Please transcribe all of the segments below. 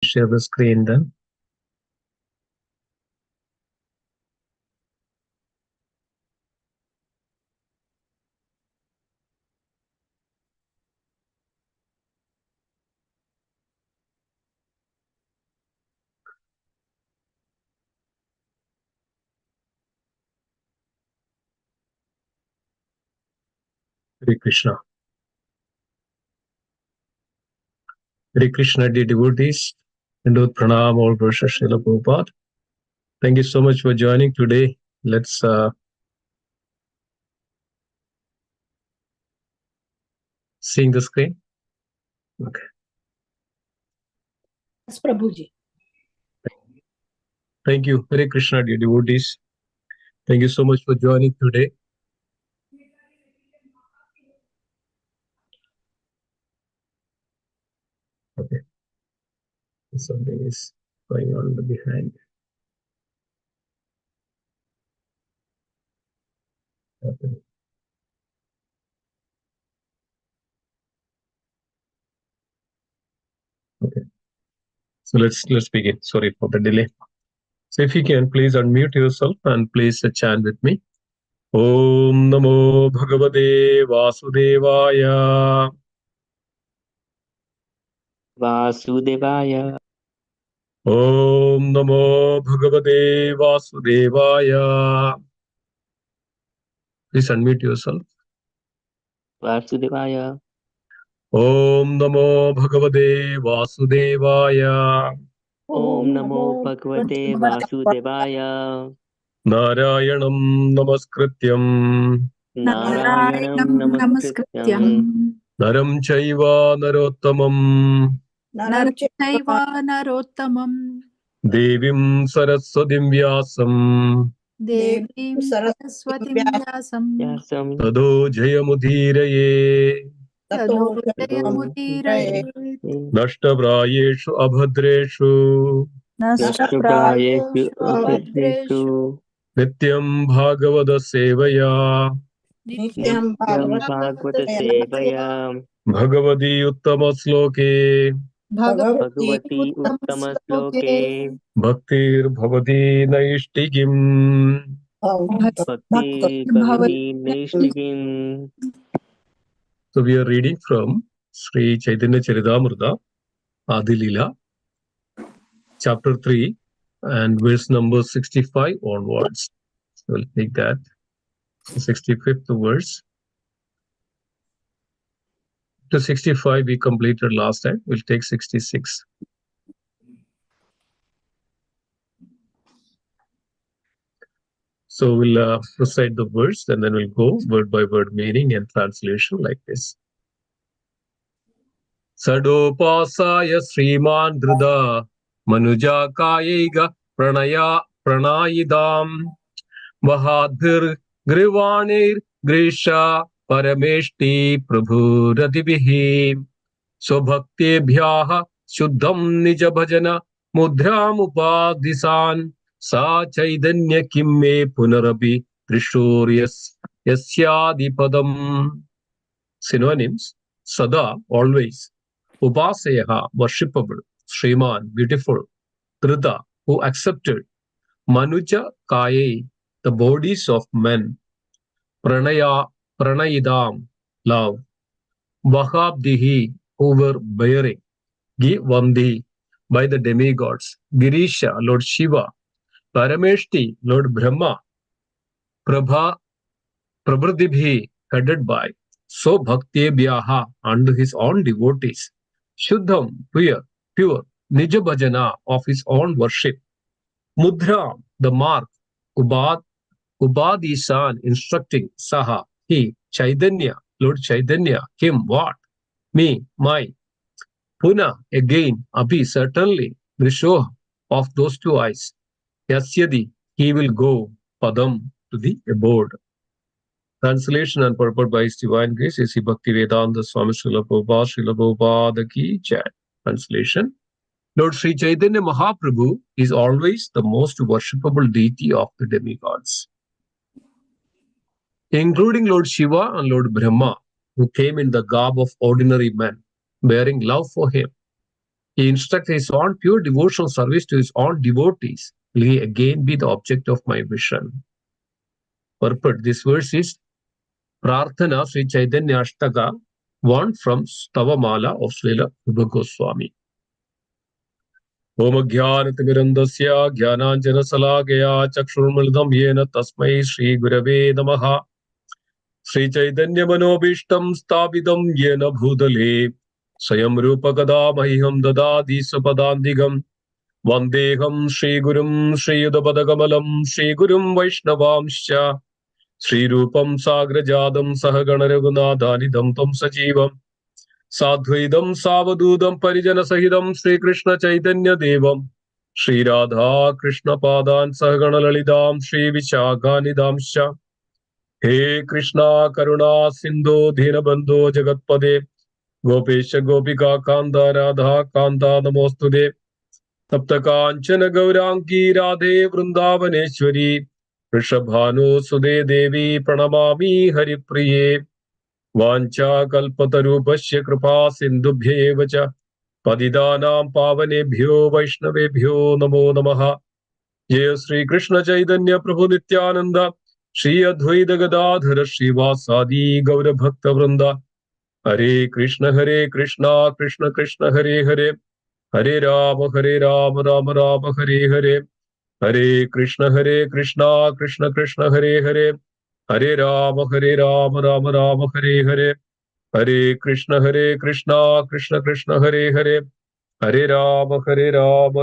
share the screen then. Hare Krishna. Hare Krishna, dear devotees. And do pranam all worship Srila Prabhupada. Thank you so much for joining today. Let's seeing the screen. Okay. Yes, Prabhuji. Thank you. Hare Krishna, dear devotees. Thank you so much for joining today. Okay. Something is going on behind. Okay. Okay. So let's begin. Sorry for the delay. So if you can, please unmute yourself and please chant with me. Om Namo Bhagavate Vasudevaya. Vasudevaya. Om Namo Bhagavate Vasudevaya. Please unmute yourself. Vasudevaya. Om Namo Bhagavate Vasudevaya. Om Namo Bhagavate Vasudevaya. Narayanam Namaskrityam. Narayanam Namaskrityam. Naram Chaiva Narottamam. Naram Chaiva Narottamam. Devim Saraswatim Vyasam. Devim Saraswatim Vyasam. Yasam. Tado Jayamudhiraye. Tado Jayamudhiraye. Nashtaprayeshu Abhadreshu. Nashtaprayeshu Abhadreshu. Nityam Bhagavata Sevaya. Nityam Bhagavata Sevaya. Bhagavati Uttama Sloke. Bhagavati Uttama Sloke. Bhaktir Bhavati Naishtigim. Bhakti Bhavati Naishtigim. So we are reading from Sri Caitanya Caritamrita, Adi Lila, chapter 3 and verse number 65 onwards. So we'll take that. 65th verse. To 65 we completed last time. We'll take 66. So we'll recite the verse and then we'll go word by word meaning and translation like this. Sadopasaya Sriman Drida Manuja Kayega Pranayidam Vahadhir Grivanir Grisha Parameshti Prabhu Radibhi Sobhaktebhyaha Shuddham Nija Bhajana Mudram Upadisan Sa Chaitanya Kimme Punarabi Trishoryas Yasyadipadam. Synonyms: Sada, always. Upasayaha, worshipable. Sriman, beautiful. Trita, who accepted. Manuja Kaye, the bodies of men. Pranayidam, love. Vahabdihi, who were bearing. Givamdi, by the demigods. Girisha, Lord Shiva. Parameshti, Lord Brahma. Prabhadibhi, headed by. So Bhaktebhyaha, under his own devotees. Shuddham, pure. Nija Bhajana, of his own worship. Mudra, the mark. Ubadisan, instructing. Saha, he. Chaitanya, Lord Chaitanya. Him, what? Me, my. Puna, again. Abhi, certainly. Vrishoh, of those two eyes. Yasyadi, he will go. Padam, to the abode. Translation and purport by His Divine Grace A.C. Bhaktivedanta Swami Srila Prabhupada Ki Jai. Translation: Lord Sri Chaitanya Mahaprabhu is always the most worshipable deity of the demigods, including Lord Shiva and Lord Brahma, who came in the garb of ordinary men, bearing love for him. he instructs his own pure devotional service to his own devotees. Will he again be the object of my vision? Purport. This verse is Prarthana Sri Chaitanya Ashtaka, one from Stavamala of Lila Goswami. Om Jnanatimirandasya Jnananjana Salakaya Chakshurmildam Yena Tasmai Shri Gurave Namaha Sri Chaitanya Manobishtam Sthapitam Yena Bhutale Swayam Rupa Kada Mahiham Dadadi Sapadandigam Vandeham Shri Gurum Shri Yudapadagammalam Shri Gurum Vaishnavamscha Shri Rupam Sagrajadam Sahagana Raghunathanidam Tam Sajivam Sadhuidam Savadudam Parijana Sahidam Sri Krishna Chaitanya Devam Sri Radha Krishna Padan Sahagana Lalidam Sri Vishakhanidamscha He Krishna Karuna Sindhu Dhinabandhu Jagatpade Gopesha Gopika Kanda Radha Kanda Namostude Tapta Kanchana Gaurangi Radhe Vrindavaneshwari Rishabhanu Sude Devi Pranamami Haripriye Vancha Kalpatarupasya Kripa Sindhubhye Vacha Padidanam Pavanebhyo Vaishnavebhyo Namo Namaha Jaya Sri Krishna Chaitanya Prabhu Nityananda Shri Advaita Gadadhara Srivasadi Gaura Bhakta Vrinda Hare Krishna Krishna Krishna Hare Hare Hare Rama Rama Rama Hare Hare Hare Krishna Krishna Krishna Hare Hare Hare Rama Rama Rama Hare Hare Hare Krishna Krishna Krishna Hare Hare Hare Rama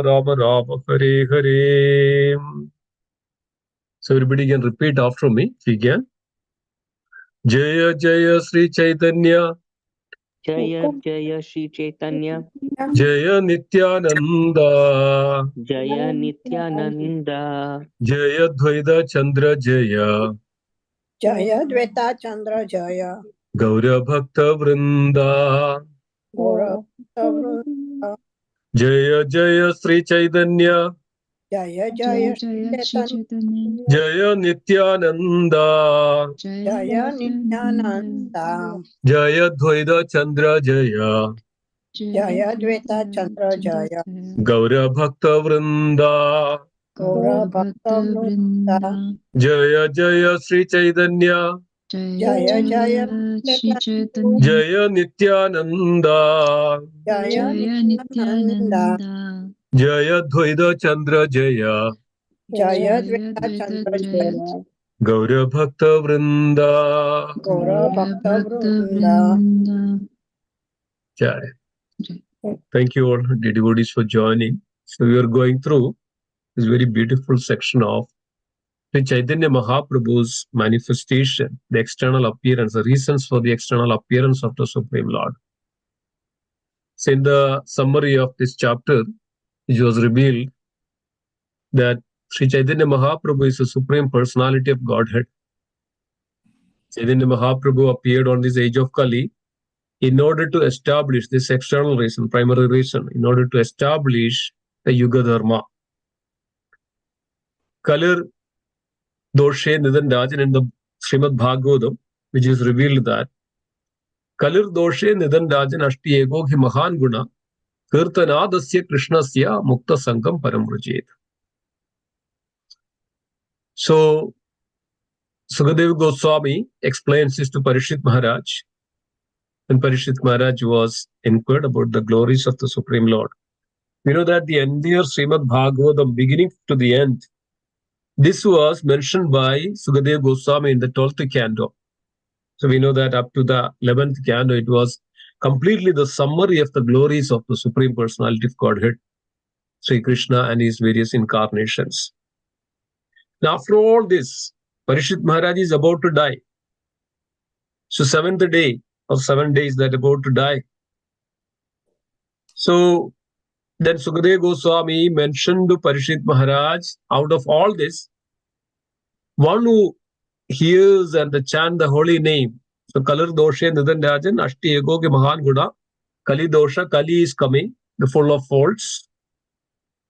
Rama Rama Hare Hare. So everybody can repeat after me if you can. Jaya Jaya Sri Chaitanya Jaya Jaya Shri Chaitanya, Jaya Nityananda Jaya Nityananda, Jaya Dvaita Chandra Jaya Jaya Dvaita Chandra Jaya Gaura Bhakta Vrinda Gaura Bhakta Vrinda. Jaya Jaya Sri Chaitanya Jaya Jaya Jaya Jaya Shri Chaitanya, Jaya Nityananda Jaya Nityananda Jaya Dvaita Chandra Jaya Jaya Dvaita Chandra Jaya Gaura Bhakta Vrinda Gaura Bhakta Vrinda. Jaya Jaya Sri Chaitanya Jaya Jaya Shri Chaitanya, Jaya Nityananda Jaya Nityananda Jaya Dvaita Chandra Jaya Jaya Dvaita Chandra Jaya Gaura Bhakta Vrinda. Gaura Bhakta Vrinda. Jai. Thank you all, the devotees, for joining. So we are going through this very beautiful section of the Chaitanya Mahaprabhu's manifestation, the external appearance, the reasons for the external appearance of the Supreme Lord. So in the summary of this chapter, it was revealed that Sri Chaitanya Mahaprabhu is the Supreme Personality of Godhead. Chaitanya Mahaprabhu appeared on this age of Kali in order to establish this external reason, primary reason, in order to establish the Yuga Dharma. Kalir Doshe Nidandajan in the Srimad Bhagavatam, which is revealed that Kalir Doshe Nidandajan Ashti Ego Ki Mahan Guna Kirtanadasya Krishnasya Mukta Sankam Paramrajit. So Sukadeva Goswami explains this to Parishit Maharaj. When Parishit Maharaj was inquired about the glories of the Supreme Lord, we know that the entire Srimad Bhagavatam, beginning to the end, this was mentioned by Sukadeva Goswami in the 12th canto. So we know that up to the 11th canto, it was completely the summary of the glories of the Supreme Personality of Godhead, Sri Krishna and his various incarnations. Now, after all this, Parishit Maharaj is about to die. So 7th day or 7 days that about to die. So then Sukadeva Goswami mentioned to Parishit Maharaj, out of all this, one who hears and chant the holy name. So Kalir Doshe Nidandajan Ashti Ego Ke Mahan Guna. Kali Dosha, Kali is coming, the full of faults.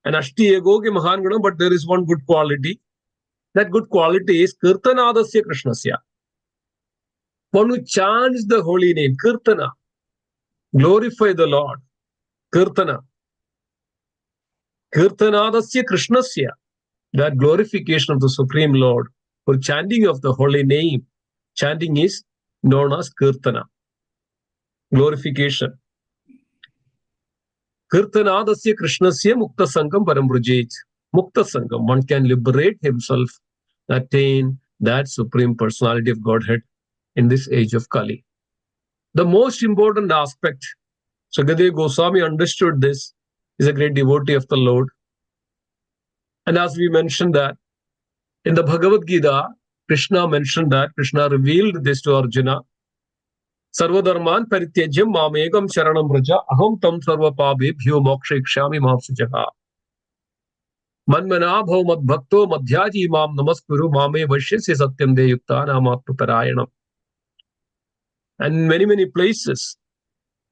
And Ashti Ego Ke Mahan Guna, but there is one good quality. That good quality is Kirtanadasya Krishnasya. One who chants the holy name, Kirtana. Glorify the Lord. Kirtana. Kirtanadasya Krishnasya, that glorification of the Supreme Lord, or chanting of the holy name. Chanting is known as Kirtana, glorification. Kirtanadasya Krishnasya Mukta Sangam Parambrujit. Mukta Sangam, one can liberate himself, attain that Supreme Personality of Godhead in this age of Kali. The most important aspect, Sukadeva Goswami understood this, is a great devotee of the Lord. And as we mentioned that, in the Bhagavad Gita, Krishna mentioned that, Krishna revealed this to Arjuna. Sarvadharman parityajyam mamegam sharanam vraja aham tam sarva pabebhyo mokshayikshami mamsujaha. Manmana bhav madbhakto madhyaji mam namaskuru mame vashyasya satyam de yukta namatpaparayanam. And in many, many places,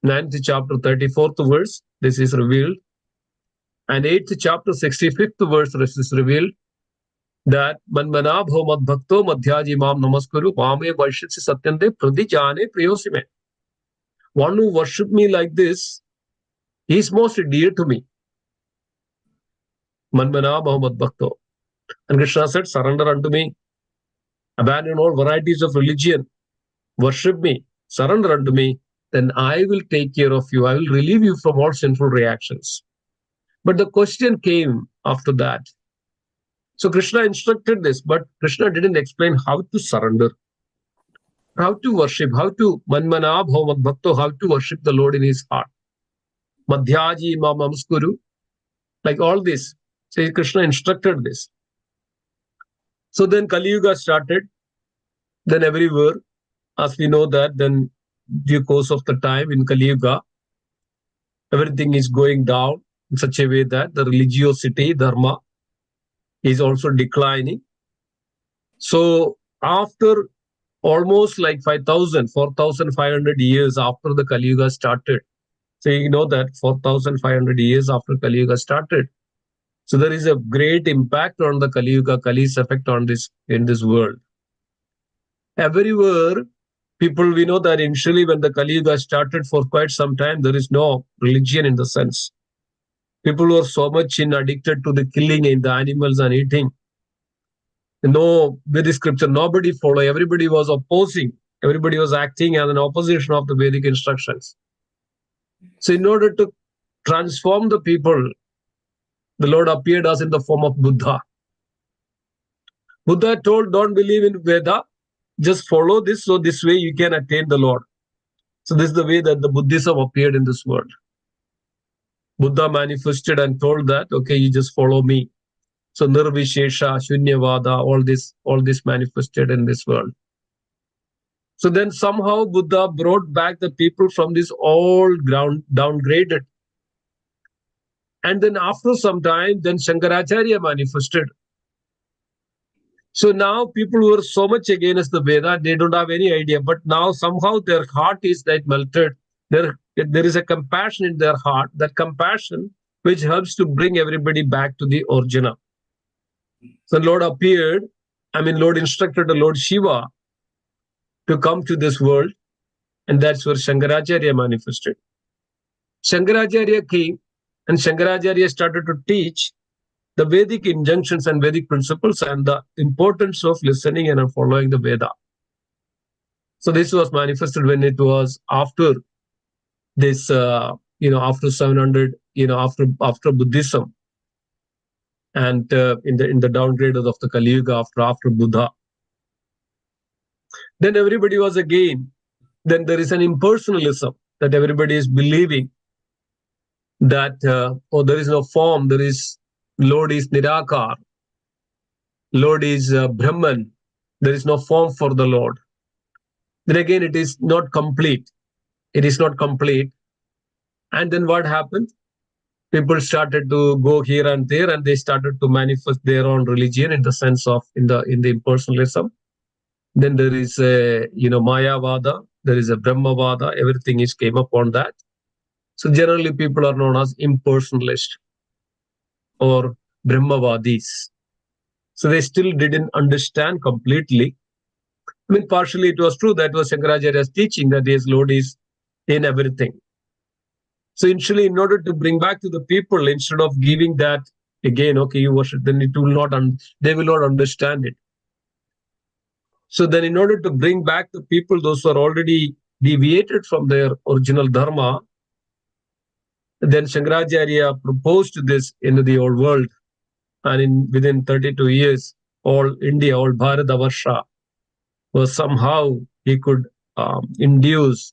9th chapter, 34th verse, this is revealed. And 8th chapter, 65th verse, this is revealed that Manmana bhav madbhakto madhyaji mam namaskuru mame vashyasya satyam de pradijane priyosime. One who worship me like this, he is most dear to me. Manmana bhav madbhakto. And Krishna said, surrender unto me. Abandon all varieties of religion. Worship me. Surrender unto me. Then I will take care of you. I will relieve you from all sinful reactions. But the question came after that. So Krishna instructed this, but Krishna didn't explain how to surrender, how to worship, how to manmana bhav madbhakto, how to worship the Lord in his heart. Madhyaji mam namaskuru, like all this. So Krishna instructed this. So then Kali Yuga started. Then everywhere, as we know that, then due course of the time in Kali Yuga, everything is going down in such a way that the religiosity, dharma, is also declining. So after almost like 4,500 years after the Kali Yuga started, so you know that 4,500 years after Kali Yuga started, so there is a great impact on the Kali Yuga, Kali's effect on this in this world. Everywhere, people, we know that initially when the Kali Yuga started, for quite some time, there is no religion in the sense. People were so much addicted to the killing in the animals and eating. No Vedic scripture, nobody followed. Everybody was opposing. Everybody was acting as an opposition of the Vedic instructions. So in order to transform the people, the Lord appeared as in the form of Buddha. Buddha told, don't believe in Veda, just follow this, so this way you can attain the Lord. So this is the way that the Buddhism appeared in this world. Buddha manifested and told that, okay, you just follow me. So Nirvishesha, Shunyavada, all this manifested in this world. So then somehow Buddha brought back the people from this old ground, downgraded. And then after some time, then Shankaracharya manifested. So now people who are so much against the Veda, they don't have any idea. But now somehow their heart is like melted. There is a compassion in their heart, that compassion which helps to bring everybody back to the original. So Lord appeared, Lord instructed the Lord Shiva to come to this world, and that's where Shankaracharya manifested. Shankaracharya came, and Shankaracharya started to teach the Vedic injunctions and Vedic principles and the importance of listening and following the Veda. So this was manifested when it was after this, after 700, after Buddhism, and in the downgrade of the Kali Yuga after Buddha. Then everybody was again, then there is an impersonalism that everybody is believing that, there is no form, there is, Lord is Nirakar, Lord is Brahman, there is no form for the Lord. Then again, it is not complete. It is not complete. And then what happened? People started to go here and there, and they started to manifest their own religion in the sense of in the impersonalism. Then there is a Mayavada, there is a Brahmavada. Everything is came upon that. So generally, people are known as impersonalists or Brahmavadis. So they still didn't understand completely. Partially it was true that was Shankaracharya's teaching that his Lord is in everything. So initially, in order to bring back to the people, instead of giving that again, okay, you worship, then it will not, they will not understand it. So then in order to bring back the people, those who are already deviated from their original dharma, then Shankaracharya proposed this into the old world. And within 32 years, all India, all Bharatavarsha was somehow he could induce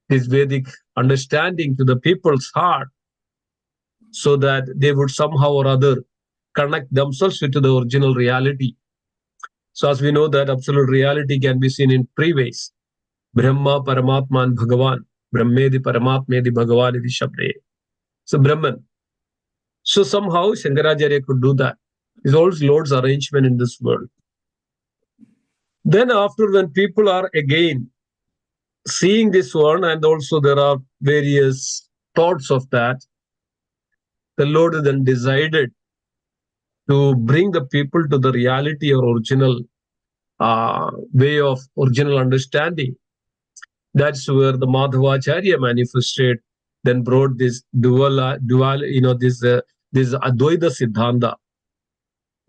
this Vedic understanding to the people's heart so that they would somehow or other connect themselves with the original reality. So as we know that absolute reality can be seen in three ways. Brahma, Paramatma, and Bhagavan. Brahmedi, Paramatmedi, Bhagavan iti Shabde. So Brahman. So somehow Shankaracharya could do that. It's all Lord's arrangement in this world. Then after, when people are again seeing this one, and also there are various thoughts of that, the Lord then decided to bring the people to the reality or original way of original understanding. That's where the Madhavacharya manifested, then brought this dual, this Advaita Siddhanta.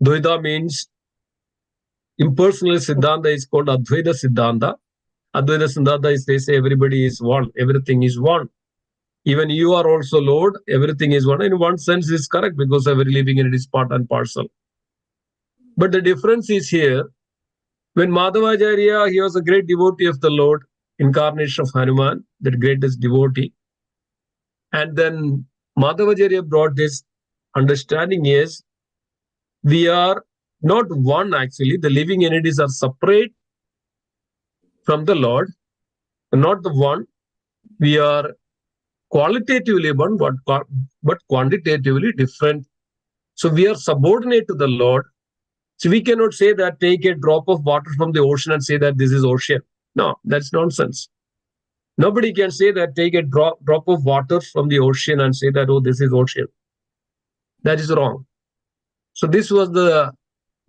Dvaita means impersonal Siddhanta is called Advaita Siddhanta. Advaita Siddhanta is, they say everybody is one, everything is one. Even you are also Lord, everything is one. In one sense, it's correct because every living entity is part and parcel. But the difference is here, when Madhavacharya, he was a great devotee of the Lord, incarnation of Hanuman, the greatest devotee. And then Madhavacharya brought this understanding is, we are not one actually, the living entities are separate from the Lord, not the one. We are qualitatively one, but quantitatively different. So we are subordinate to the Lord. So we cannot say that take a drop of water from the ocean and say that this is ocean. No, that's nonsense. Nobody can say that take a drop of water from the ocean and say that, oh, this is ocean. That is wrong. So this was the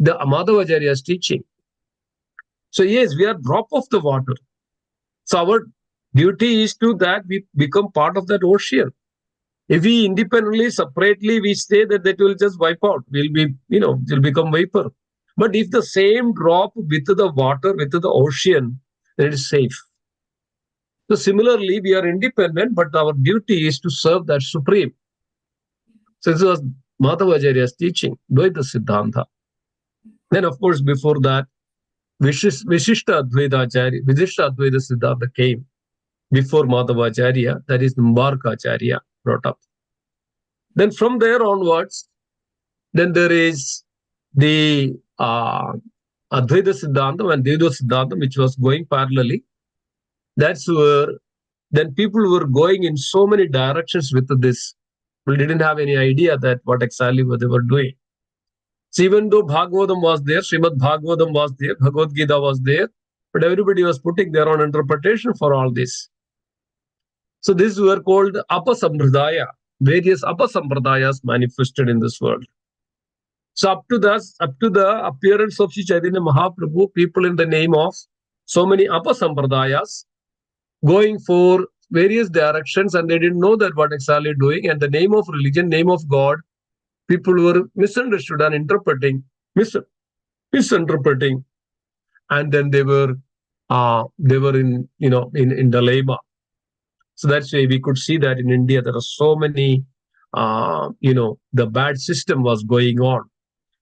Madhavacharya's teaching. So yes, we are drop of the water. So our duty is to that we become part of that ocean. If we independently, separately, we say that will just wipe out. We'll be, will become vapor. But if the same drop with the water, with the ocean, then it is safe. So similarly, we are independent, but our duty is to serve that supreme. So this was Madhavacharya's teaching, Dvaita Siddhanta. Then, of course, before that, Vishishta Advaita Siddhanta came before Madhavacharya, that is Nimbarkacharya brought up. Then from there onwards, then there is the Advaita Siddhanta and Dvaita Siddhanta, which was going parallelly. That's where then people were going in so many directions with this. We didn't have any idea that what exactly what they were doing. So even though Bhagavatam was there, Srimad Bhagavatam was there, Bhagavad Gita was there, but everybody was putting their own interpretation for all this. So these were called Apasampradaya. Various Apasampradayas manifested in this world. So up to the appearance of Sri Chaitanya Mahaprabhu, people in the name of so many Apasampradayas going for various directions, and they didn't know that what exactly doing. And the name of religion, name of God, people were misunderstood and misinterpreting, and then they were in dilemma. So that's why we could see that in India there are so many, the bad system was going on.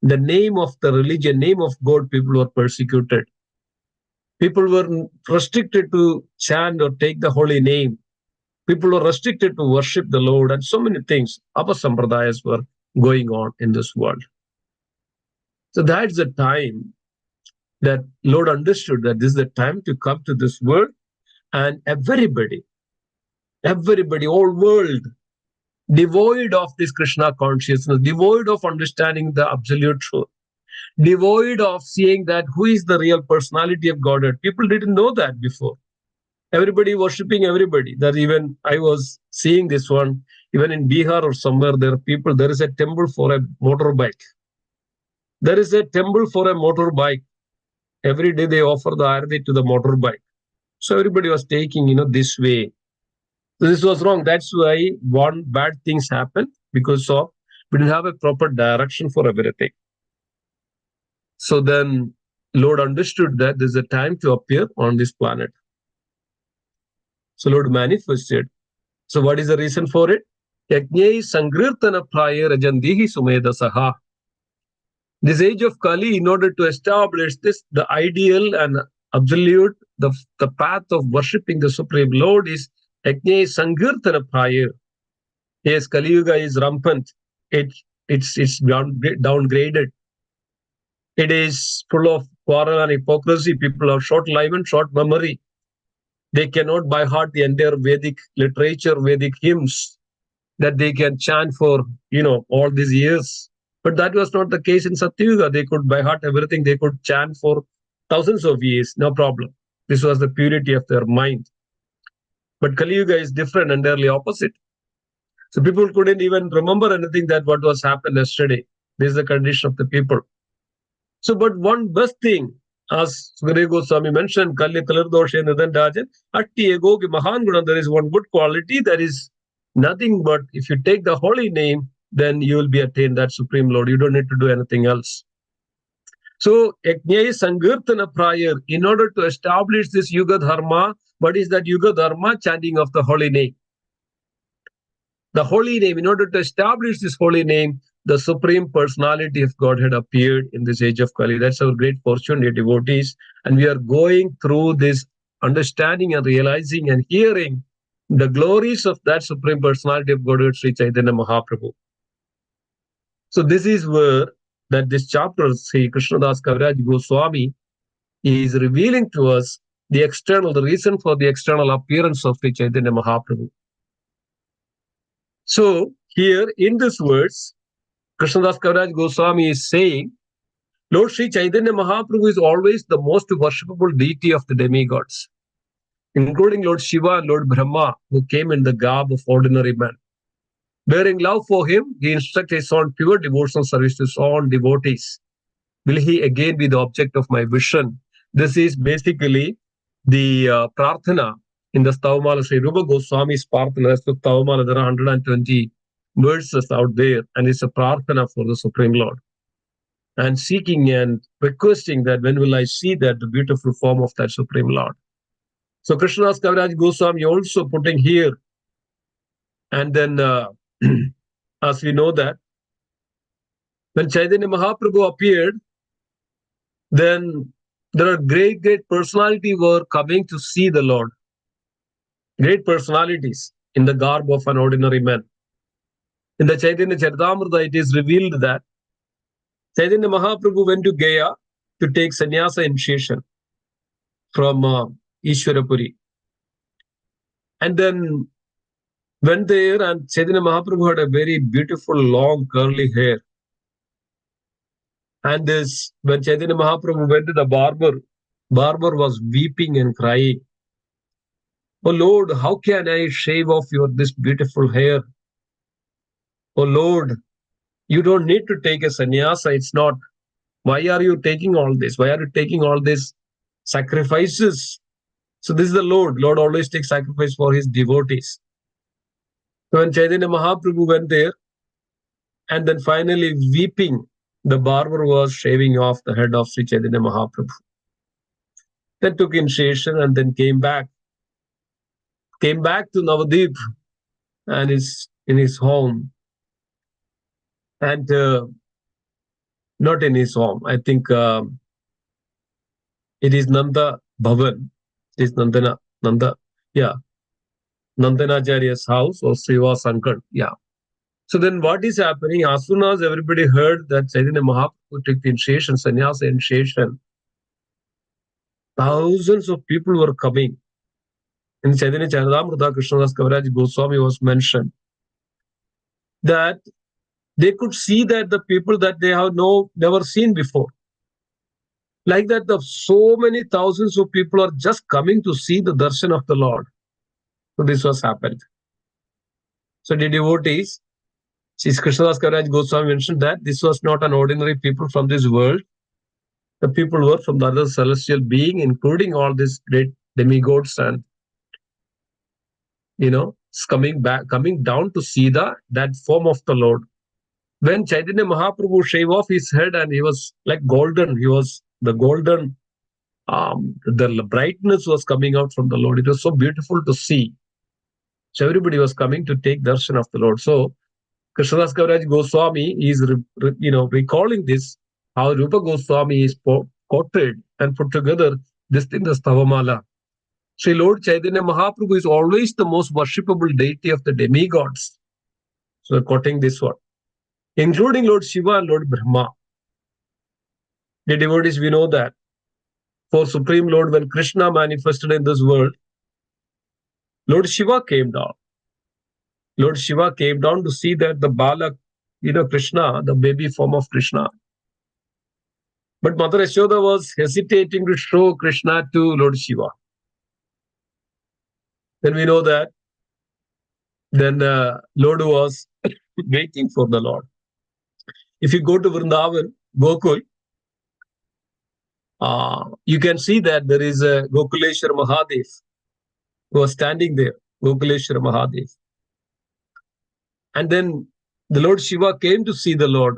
In the name of the religion, name of God, people were persecuted. People were restricted to chant or take the holy name. People were restricted to worship the Lord, and so many things, Apasampradayas were going on in this world. So that's the time that Lord understood that this is the time to come to this world, and everybody, all world, devoid of this Krishna consciousness, devoid of understanding the absolute truth, devoid of seeing that who is the real personality of Godhead. People didn't know that before. Everybody worshipping everybody. That even I was seeing this one, even in Bihar or somewhere, there are people, there is a temple for a motorbike. There is a temple for a motorbike. Every day they offer the arati to the motorbike. So everybody was taking, this way. So this was wrong. That's why one bad things happened because of We didn't have a proper direction for everything. So then Lord understood that there's a time to appear on this planet. So Lord manifested. So what is the reason for it? Yajnai Sangrirtana Praya Rajandihi Sumeda Saha. This age of Kali, in order to establish this, the ideal and absolute, the path of worshipping the Supreme Lord is Yajnai Sangirtana Praya. Yes, Kali Yuga is rampant. It's downgraded. It is full of quarrel and hypocrisy. People have short life and short memory. They cannot by heart the entire Vedic literature, Vedic hymns that they can chant for, all these years. But that was not the case in Satyuga. They could by heart everything. They could chant for thousands of years, no problem. This was the purity of their mind. But Kali Yuga is different, entirely opposite. So people couldn't even remember anything that what was happened yesterday. This is the condition of the people. So, but one best thing, as Sukadeva Goswami mentioned, Kalya Kalar Dosha Nidan Rajan, Atti Ego Ki Mahan Guna, there is one good quality that is nothing but if you take the holy name, then you will be attained that Supreme Lord. You don't need to do anything else. So, Yajnai Sangirtana Prayer, in order to establish this Yuga Dharma, what is that Yuga Dharma? Chanting of the holy name. The holy name, in order to establish this holy name, the Supreme Personality of Godhead appeared in this age of Kali. That's our great fortune, dear devotees. And we are going through this understanding and realizing and hearing the glories of that Supreme Personality of Godhead, Sri Chaitanya Mahaprabhu. So this is where that this chapter, Sri Krishnadas Kaviraj Goswami, is revealing to us the reason for the external appearance of Sri Chaitanya Mahaprabhu. So here in this verse, Krishnadas Kaviraj Goswami is saying, Lord Sri Chaitanya Mahaprabhu is always the most worshipable deity of the demigods, including Lord Shiva and Lord Brahma, who came in the garb of ordinary man. Bearing love for him, he instructed his own pure devotional service to his own devotees. Will he again be the object of my vision? This is basically the prarthana in the Stavamala. Sri Rupa Goswami's prarthana. So Stavamala, there are 120 verses out there, and it's a prarthana for the Supreme Lord. And seeking and requesting that when will I see that the beautiful form of that Supreme Lord. So Krishnadas Kaviraj Goswami also putting here, and then as we know that when Chaitanya Mahaprabhu appeared, then there are great personalities were coming to see the Lord. Great personalities in the garb of an ordinary man. In the Chaitanya Caritamrita, it is revealed that Chaitanya Mahaprabhu went to Gaya to take sannyasa initiation from Ishwarapuri. And then went there, and Chaitanya Mahaprabhu had a very beautiful, long, curly hair. And this, when Chaitanya Mahaprabhu went to the barber was weeping and crying. Oh Lord, how can I shave off this beautiful hair? Oh Lord, you don't need to take a sannyasa. It's not. Why are you taking all this? Why are you taking all these sacrifices? So this is the Lord. Lord always takes sacrifice for his devotees. So when Chaitanya Mahaprabhu went there, and then finally weeping, the barber was shaving off the head of Sri Chaitanya Mahaprabhu. Then took initiation and then came back to Navadip and is in his home. And not in his home. I think it is Nanda Bhavan. It is Nandanacharya's house or Srivas Sankar. Yeah. So then what is happening? As soon as everybody heard that Chaitanya Mahaprabhu took the initiation, sannyasa initiation, thousands of people were coming. In Chaitanya Caritamrita, Krishnadas Kaviraj Goswami was mentioned that they could see that the people that they have never seen before. Like that, so many thousands of people are just coming to see the darshan of the Lord. So this was happened. So the devotees, Krishnadas Kaviraj Goswami mentioned that this was not an ordinary people from this world. The people were from the other celestial being, including all these great demigods and, coming down to see that form of the Lord. when Chaitanya Mahaprabhu shaved off his head and he was like golden, he was the golden, the brightness was coming out from the Lord. It was so beautiful to see. So everybody was coming to take darshan of the Lord. So Krishnadas Kaviraj Goswami is, recalling this, how Rupa Goswami is portrayed and put together this thing, the Stavamala. Sri Lord Chaitanya Mahaprabhu is always the most worshipable deity of the demigods. So quoting this one, including Lord Shiva and Lord Brahma. The devotees, we know that for Supreme Lord, when Krishna manifested in this world, Lord Shiva came down. Lord Shiva came down to see that the Balak, Krishna, the baby form of Krishna. But Mother Yashoda was hesitating to show Krishna to Lord Shiva. Then we know that then Lord was waiting for the Lord. If you go to Vrindavan, Gokul, you can see that there is a Gokuleshwar Mahadev who was standing there, Gokuleshwar Mahadev. And then the Lord Shiva came to see the Lord.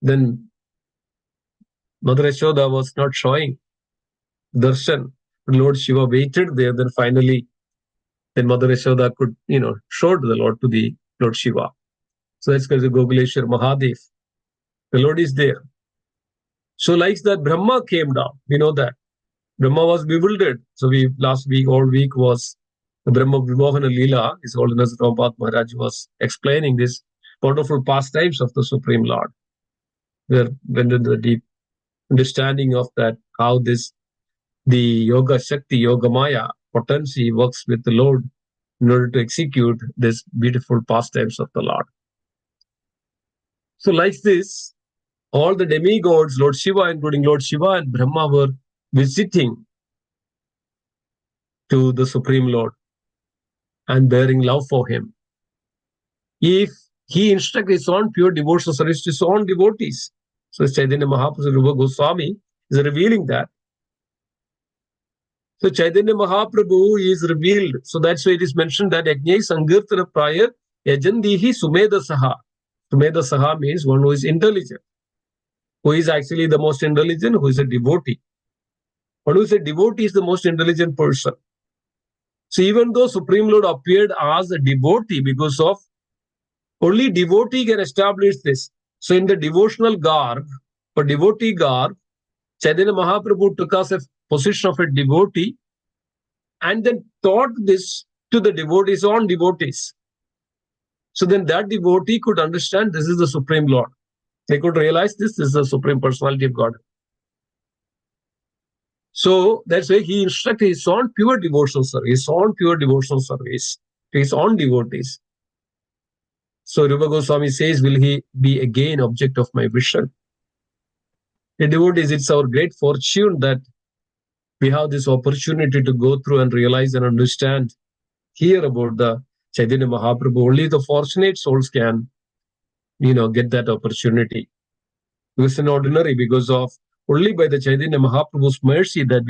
Then Mother Yashoda was not showing darshan. Lord Shiva waited there. Then finally, then Mother Yashoda could, show the Lord to the Lord Shiva. So that's called the Gokuleshwar Mahadev. The Lord is there. So like that, Brahma came down. We know that. Brahma was bewildered. So last week, all week was the Brahma Vimohana Lila. His Holiness Prabhupada Maharaj was explaining this wonderful pastimes of the Supreme Lord. Where went into the deep understanding of that, how the Yoga Shakti, Yoga Maya potency works with the Lord in order to execute this beautiful pastimes of the Lord. So like this, all the demigods, Lord Shiva, including Lord Shiva and Brahma, were visiting to the Supreme Lord and bearing love for him. If he instructs his own pure devotional service to his own devotees. So Chaitanya Mahaprabhu Rupa Goswami is revealing that. So Chaitanya Mahaprabhu is revealed. So that's why it is mentioned that Yajnai Sankirtana Praya Yajandihi Sumedha Saha. Sumedha Saha means one who is intelligent. Who is actually the most intelligent? Who is a devotee. One who is a devotee is the most intelligent person. So even though Supreme Lord appeared as a devotee, because of only devotee can establish this. So in the devotional garb, or devotee garb, Chaitanya Mahaprabhu took us a position of a devotee and then taught this to the devotees on devotees. So then that devotee could understand this is the Supreme Lord. They could realize this is the Supreme Personality of God. So that's why he instructed his own pure devotional service, his own pure devotional service to his own devotees. So Rupa Goswami says, will he be again object of my vision? The devotees, it's our great fortune that we have this opportunity to go through and realize and understand, hear about the Chaitanya Mahaprabhu. Only the fortunate souls can, get that opportunity. It was an ordinary, because of only by the Chaitanya Mahaprabhu's mercy that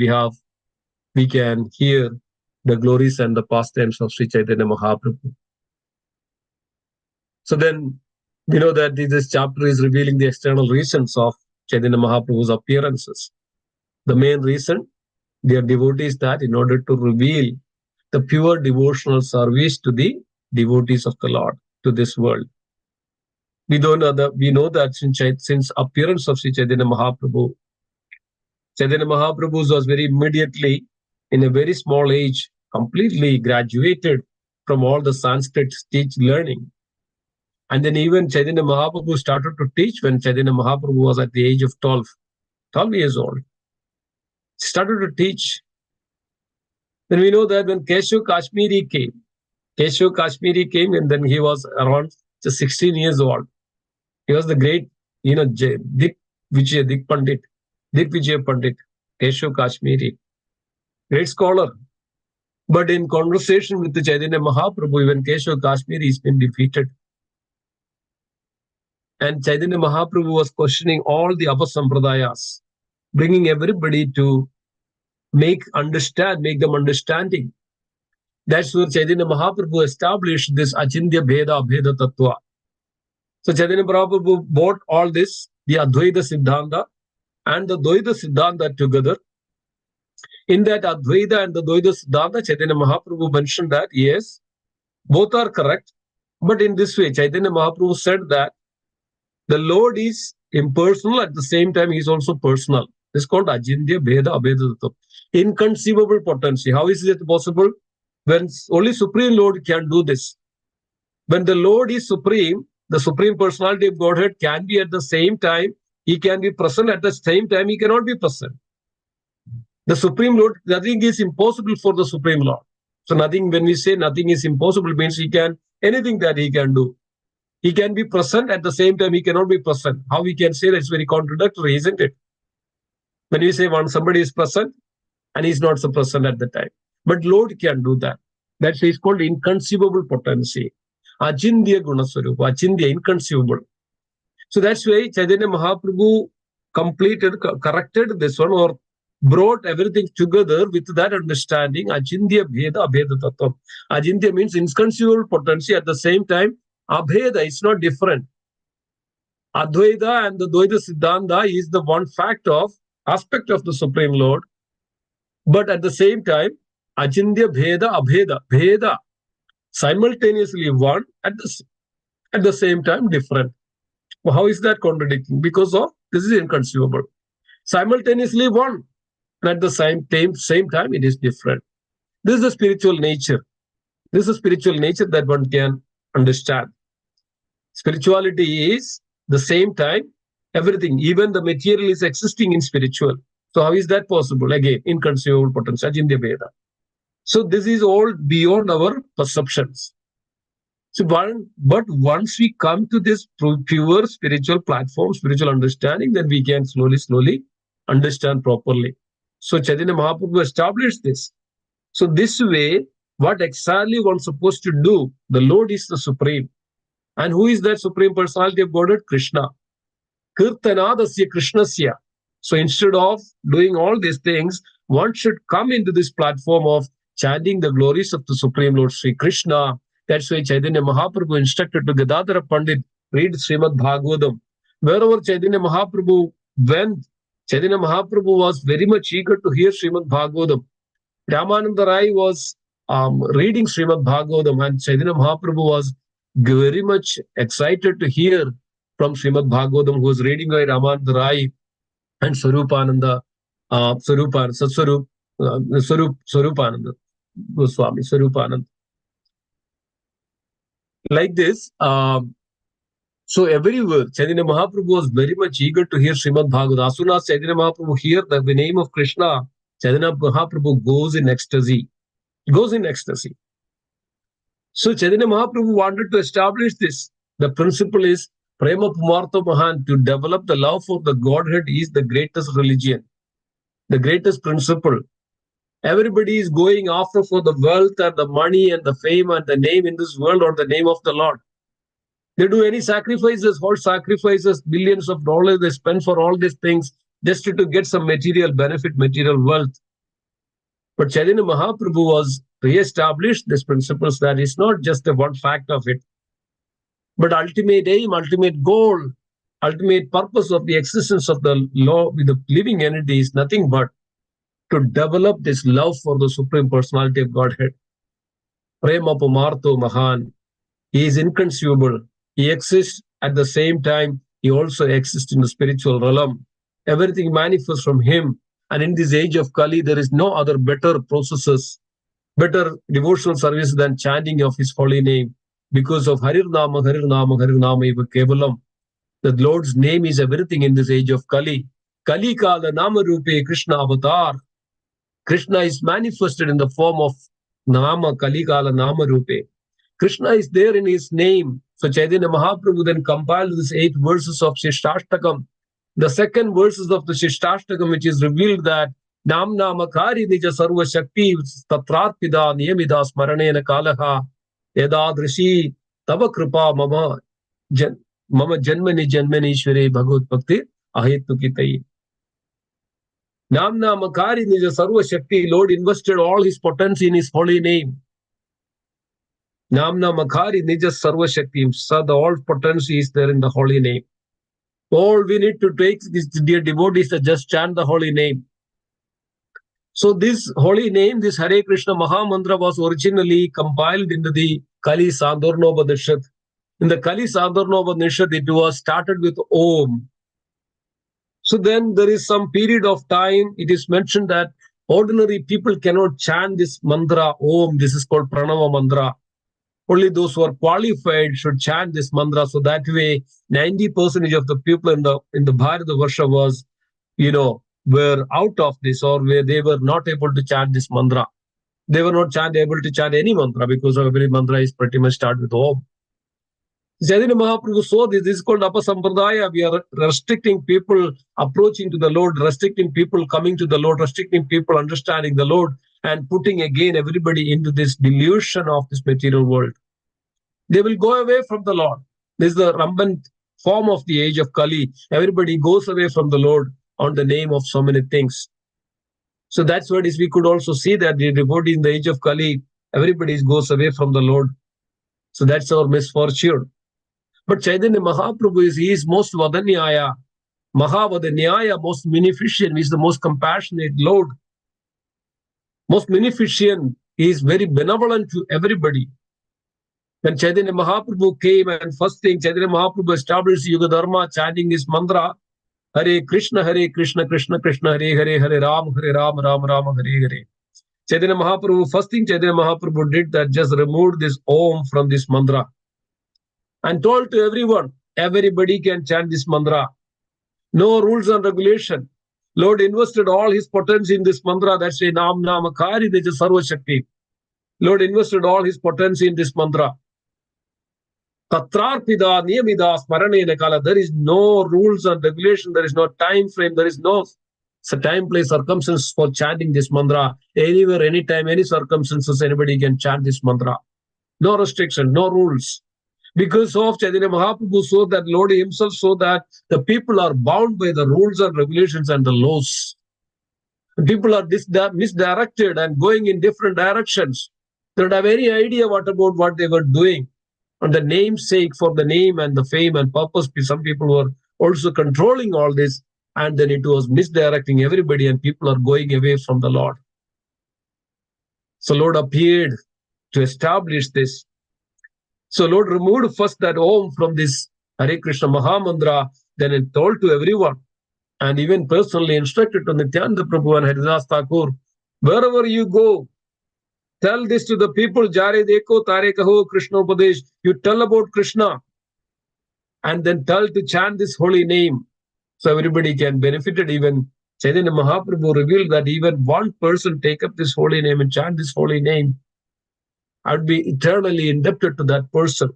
we can hear the glories and the pastimes of Sri Chaitanya Mahaprabhu. So then, we know that this chapter is revealing the external reasons of Chaitanya Mahaprabhu's appearances. The main reason, their devotees, that in order to reveal the pure devotional service to the devotees of the Lord, to this world. We know that since appearance of Sri Chaitanya Mahaprabhu was very immediately, in a very small age, completely graduated from all the Sanskrit learning. And then even Chaitanya Mahaprabhu started to teach when Chaitanya Mahaprabhu was at the age of 12 years old. He started to teach. Then we know that when Keshav Kashmiri came, and then he was around just 16 years old. He was the great, Dik Vijay Pandit, Keshav Kashmiri, great scholar. But in conversation with the Chaitanya Mahaprabhu, even Keshav Kashmiri has been defeated. And Chaitanya Mahaprabhu was questioning all the other sampradayas, bringing everybody to make them understanding. That's where Chaitanya Mahaprabhu established this Achintya Bheda Tattva. So Chaitanya Prabhupada brought all this, the Advaita Siddhanta and the Dvaita Siddhanta together. In that Advaita and the Dvaita Siddhanta, Chaitanya Mahaprabhu mentioned that, yes, both are correct. But in this way, Chaitanya Mahaprabhu said that the Lord is impersonal, at the same time, he is also personal. This is called Ajindya Bheda Abheda Tattva. Inconceivable potency. How is it possible? When only Supreme Lord can do this. When the Lord is supreme, the Supreme Personality of Godhead can be at the same time, he can be present, at the same time, he cannot be present. The Supreme Lord, nothing is impossible for the Supreme Lord. So nothing, when we say nothing is impossible, means he can, anything that he can do. He can be present, at the same time, he cannot be present. How we can say that? It's very contradictory, isn't it? When we say somebody is present and he's not so present at the time. But Lord can do that. That is called inconceivable potency. Achindya Gunaswarupa, Achindya, inconceivable. So that's why Chaitanya Mahaprabhu corrected this one, or brought everything together with that understanding, Achindya Bheda Abheda Tattva. Achindya means inconceivable potency, at the same time, Abheda is not different. Advaita and the Dvaita Siddhanta is the one aspect of the Supreme Lord, but at the same time, Achindya Bheda Abheda, Bheda, simultaneously one, at the same time different. Well, how is that contradicting? Because of this is inconceivable. Simultaneously one, and at the same time it is different. This is the spiritual nature. This is a spiritual nature that one can understand. Spirituality is the same time everything, even the material is existing in spiritual. So how is that possible? Again, inconceivable potential, Ajindya Bheda. So this is all beyond our perceptions. So but once we come to this pure spiritual platform, spiritual understanding, then we can slowly understand properly. So Chaitanya Mahaprabhu established this. So this way, what exactly one's supposed to do? The Lord is the Supreme. And who is that Supreme Personality of Godhead? Krishna. Kirtanadasya Krishnasya. So instead of doing all these things, one should come into this platform of chanting the glories of the Supreme Lord Sri Krishna. That's why Chaitanya Mahaprabhu instructed to Gadadhara Pandit, read Srimad Bhagavatam. Wherever Chaitanya Mahaprabhu went, Chaitanya Mahaprabhu was very much eager to hear Srimad Bhagavatam. Ramananda Rai was reading Srimad Bhagavatam, and Chaitanya Mahaprabhu was very much excited to hear from Srimad Bhagavatam, who was reading by Ramananda Rai and Swarupananda, Swarupananda Goswami, Swarupananda. Like this, so everywhere, Chaitanya Mahaprabhu was very much eager to hear Srimad Bhagavatam. As soon as Chaitanya Mahaprabhu hears the name of Krishna, Chaitanya Mahaprabhu goes in ecstasy. So Chaitanya Mahaprabhu wanted to establish this. The principle is Prema Pumartha Mahan. To develop the love for the Godhead is the greatest religion, the greatest principle. Everybody is going after for the wealth and the money and the fame and the name in this world, or the name of the Lord. They do any sacrifices, whole sacrifices, billions of dollars they spend for all these things just to get some material benefit, material wealth. But Chaitanya Mahaprabhu was re-established these principles, that is not just the one fact of it, but ultimate aim, ultimate goal, ultimate purpose of the existence of the law with the living entity is nothing but to develop this love for the Supreme Personality of Godhead. Prema Pumartho Mahan. He is inconceivable. He exists at the same time. He also exists in the spiritual realm. Everything manifests from him. And in this age of Kali, there is no other better processes, better devotional service than chanting of his holy name. Because of Harir Nama, Harir Nama, Harir Nama Eva Kevalam. The Lord's name is everything in this age of Kali. Kali Kala Nama Rupe Krishna Avatar. Krishna is manifested in the form of Nama, Kali Kala Nama Rupe. Krishna is there in his name. So Chaitanya Mahaprabhu then compiled these 8 verses of Shishtastakam. The second verses of the Shishtastakam, which is revealed that Nam Namakari Nija Sarva Shakti Tatrarpida Niyamida Smaranena Kalaha Yadadrishi Tava Kripa Mama Janmani Janmanishwari Bhagavad Bhakti Ahetu Kitai. Nam Namakari Nija Sarva Shakti, Lord invested all his potency in his holy name. Namna Makari Nija Sarva Shaktim. So the all potency is there in the holy name. All we need to take is, dear devotees, to just chant the holy name. So this holy name, this Hare Krishna Mahamantra, was originally compiled into the Kali Sandornopanishad. In the Kali Sandornopanishad, it was started with Om. So then there is some period of time, it is mentioned that ordinary people cannot chant this mantra, Om. This is called Pranava Mantra. Only those who are qualified should chant this mantra. So that way, 90% of the people in the Bharatavarsha was, were out of this, or where they were not able to chant this mantra. They were not able to chant any mantra, because every mantra is pretty much started with Om. Chaitanya Mahaprabhu saw this. This is called Apasampradaya. We are restricting people approaching to the Lord, restricting people coming to the Lord, restricting people understanding the Lord, and putting again everybody into this delusion of this material world. They will go away from the Lord. This is the rampant form of the age of Kali. Everybody goes away from the Lord on the name of so many things. So that's what is, we could also see that the devotee in the age of Kali, everybody goes away from the Lord. So that's our misfortune. But Chaitanya Mahaprabhu he is most Vadanyaya, Mahavadanyaya, most beneficent, he is the most compassionate Lord. Most beneficent, he is very benevolent to everybody. When Chaitanya Mahaprabhu came, and first thing Chaitanya Mahaprabhu established Yuga Dharma, chanting his mantra, Hare Krishna, Krishna Krishna, Hare Hare, Hare Ram, Ram Ram, Hare Hare. Chaitanya Mahaprabhu, first thing Chaitanya Mahaprabhu did, that just removed this Om from this mantra and told to everyone, everybody can chant this mantra. No rules and regulation. Lord invested all his potency in this mantra. That's a Nam Namakari Nija Sarva Shakti. Lord invested all his potency in this mantra. Tatrarpida Niyamida Smarane Kala. There is no rules and regulation. There is no time frame. There is no time, place, circumstances for chanting this mantra. Anywhere, anytime, any circumstances, anybody can chant this mantra. No restriction, no rules. Because of Chaitanya Mahaprabhu, so that Lord himself, so that the people are bound by the rules and regulations and the laws. People are misdirected and going in different directions. They don't have any idea about what they were doing. On the namesake, for the name and the fame and purpose, some people were also controlling all this, and then it was misdirecting everybody, and people are going away from the Lord. So Lord appeared to establish this. So Lord removed first that Om from this Hare Krishna Mahamantra, then it told to everyone, and even personally instructed to Nityananda Prabhu and Haridas Thakur, wherever you go, tell this to the people, Jare Deko Tare Kaho Krishna Upadesh. You tell about Krishna, and then tell to chant this holy name, so everybody can benefit it. Even Chaitanya Mahaprabhu revealed that even one person take up this holy name and chant this holy name, I would be eternally indebted to that person.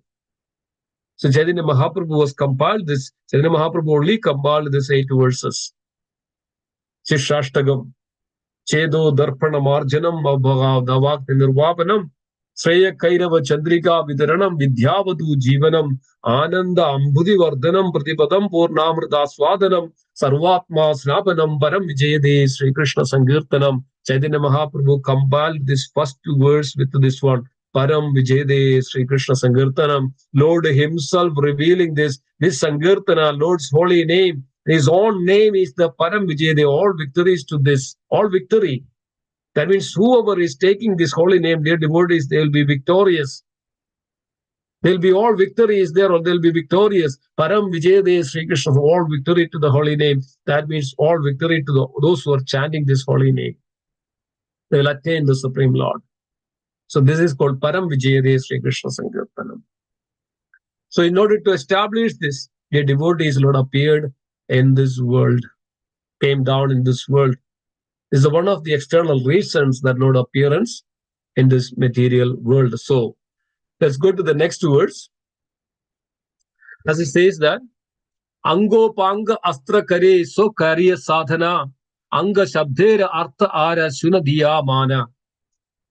So Chaitanya Mahaprabhu was compiled this. Chaitanya Mahaprabhu only compiled this 8 verses. Shishashtagam, Chedo Darpana Marjanam, Davak Nirvapanam, Sreya Kairava Chandrika Vidaranam, Vidyavadu Jivanam, Ananda Ambudhi Vardhanam, Pratipadam Purnamrita Swadanam, Sarvatma Snapanam, Param Vijayade, Sri Krishna Sankirtanam. Chaitanya Mahaprabhu compiled this first 2 verses with this one. Param Vijayade, Sri Krishna Sankirtanam. Lord himself revealing this Sankirtana, Lord's holy name. His own name is the Param Vijayade, all victories to this, all victory. That means whoever is taking this holy name, dear devotees, they will be victorious. They'll be all victory is there, or they'll be victorious. Param Vijayade, Sri Krishna, all victory to the holy name. That means all victory to those who are chanting this holy name. They will attain the Supreme Lord. So this is called Param Vijayade Sri Krishna Sankirtanam. So in order to establish this, the devotees, Lord appeared in this world, came down in this world. This is one of the external reasons that Lord appearance in this material world. So let's go to the next words. As it says that, Angopanga Astra Kare So Karya Sadhana Anga Shabdera Artha Ara Sunadiya Mana.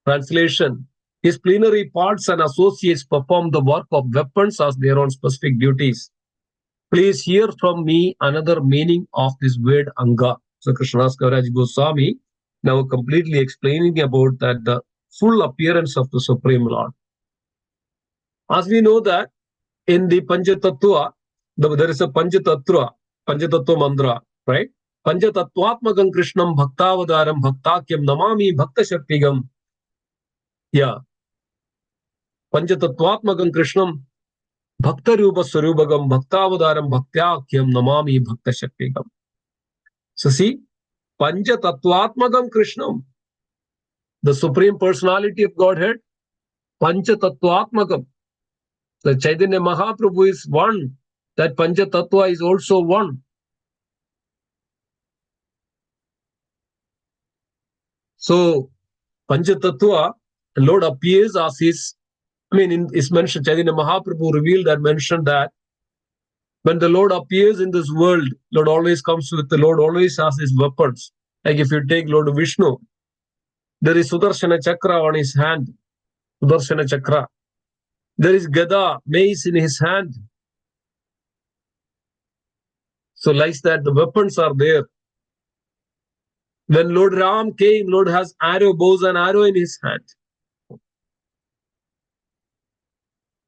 Translation: his plenary parts and associates perform the work of weapons as their own specific duties. Please hear from me another meaning of this word Anga. So Krishnadas Kaviraj Goswami now completely explaining about that the full appearance of the Supreme Lord. As we know that in the Panchatattva, there is a Panchatattva mantra, right? Panchatattvatmakam Krishnam Bhaktavadaram Bhaktakyam Namami Bhakta Shaktigam. Yeah. Panchatattvatmakam Krishnam Bhakta Rupa Swarupagam Bhaktavadaram Bhaktakyam Namami Bhakta Shaktigam. So see, Panchatattvatmakam Krishnam, the Supreme Personality of Godhead, Panchatattvatmakam. The Chaitanya Mahaprabhu is one. That Panchatattva is also one. So, Panchatattva, the Lord appears as his, it's mentioned, Chaitanya Mahaprabhu revealed and mentioned that when the Lord appears in this world, the Lord always has his weapons. Like if you take Lord Vishnu, there is Sudarshana Chakra on his hand. Sudarshana Chakra. There is Gada, mace in his hand. So like that, the weapons are there. When Lord Ram came, Lord has bows and arrow in his hand.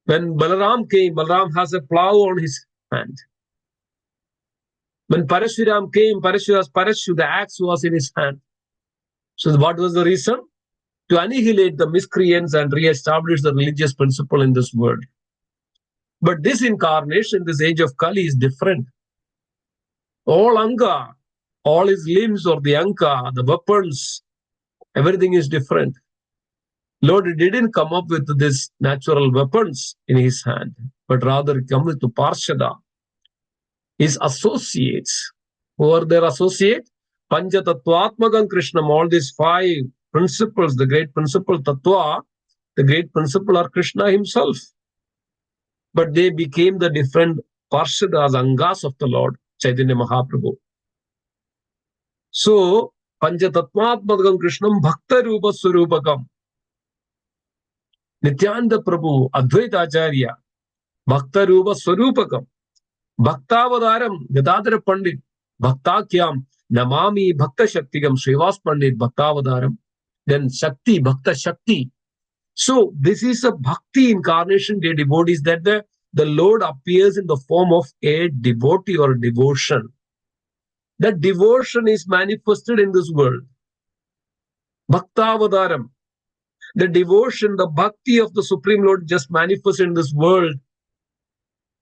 When Balaram came, Balaram has a plow on his hand. When Parashuram came, Parashu, the axe was in his hand. So what was the reason? To annihilate the miscreants and re-establish the religious principle in this world. But this incarnation, this age of Kali is different. All Anga, all his limbs or the Anka, the weapons, everything is different. Lord didn't come up with these natural weapons in his hand, but rather come with the Parshada, his associates. Who are their associates? Panchatattvatmakam Krishnam, all these 5 principles, the great principle Tattva, the great principle are Krishna himself. But they became the different Parshadas, Angas of the Lord, Chaitanya Mahaprabhu. So, Panchatattvatmakam Krishnam Bhakta Rupa Swarupakam. Nityananda Prabhu, Advaita Acharya, Bhakta Rupa Swarupakam. Bhaktavadaram, Gadadhara Pandit, Bhaktakyam, Namami Bhakta Shaktigam, Srivas Pandit, Bhaktavadaram. Then Shakti, Bhakta Shakti. So, this is a Bhakti incarnation, dear devotees, that the Lord appears in the form of a devotee or a devotion. That devotion is manifested in this world. Bhaktavadaram. The devotion, the bhakti of the Supreme Lord just manifested in this world,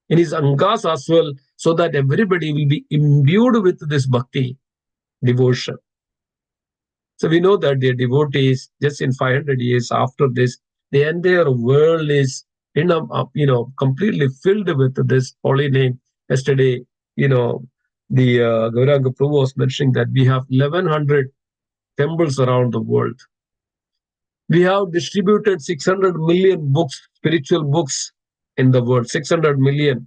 in his Angas as well, so that everybody will be imbued with this bhakti, devotion. So we know that their devotees, just in 500 years after this, the entire world is completely filled with this holy name. Yesterday, the Gauranga Prabhu was mentioning that we have 1100 temples around the world. We have distributed 600 million books, spiritual books in the world, 600 million.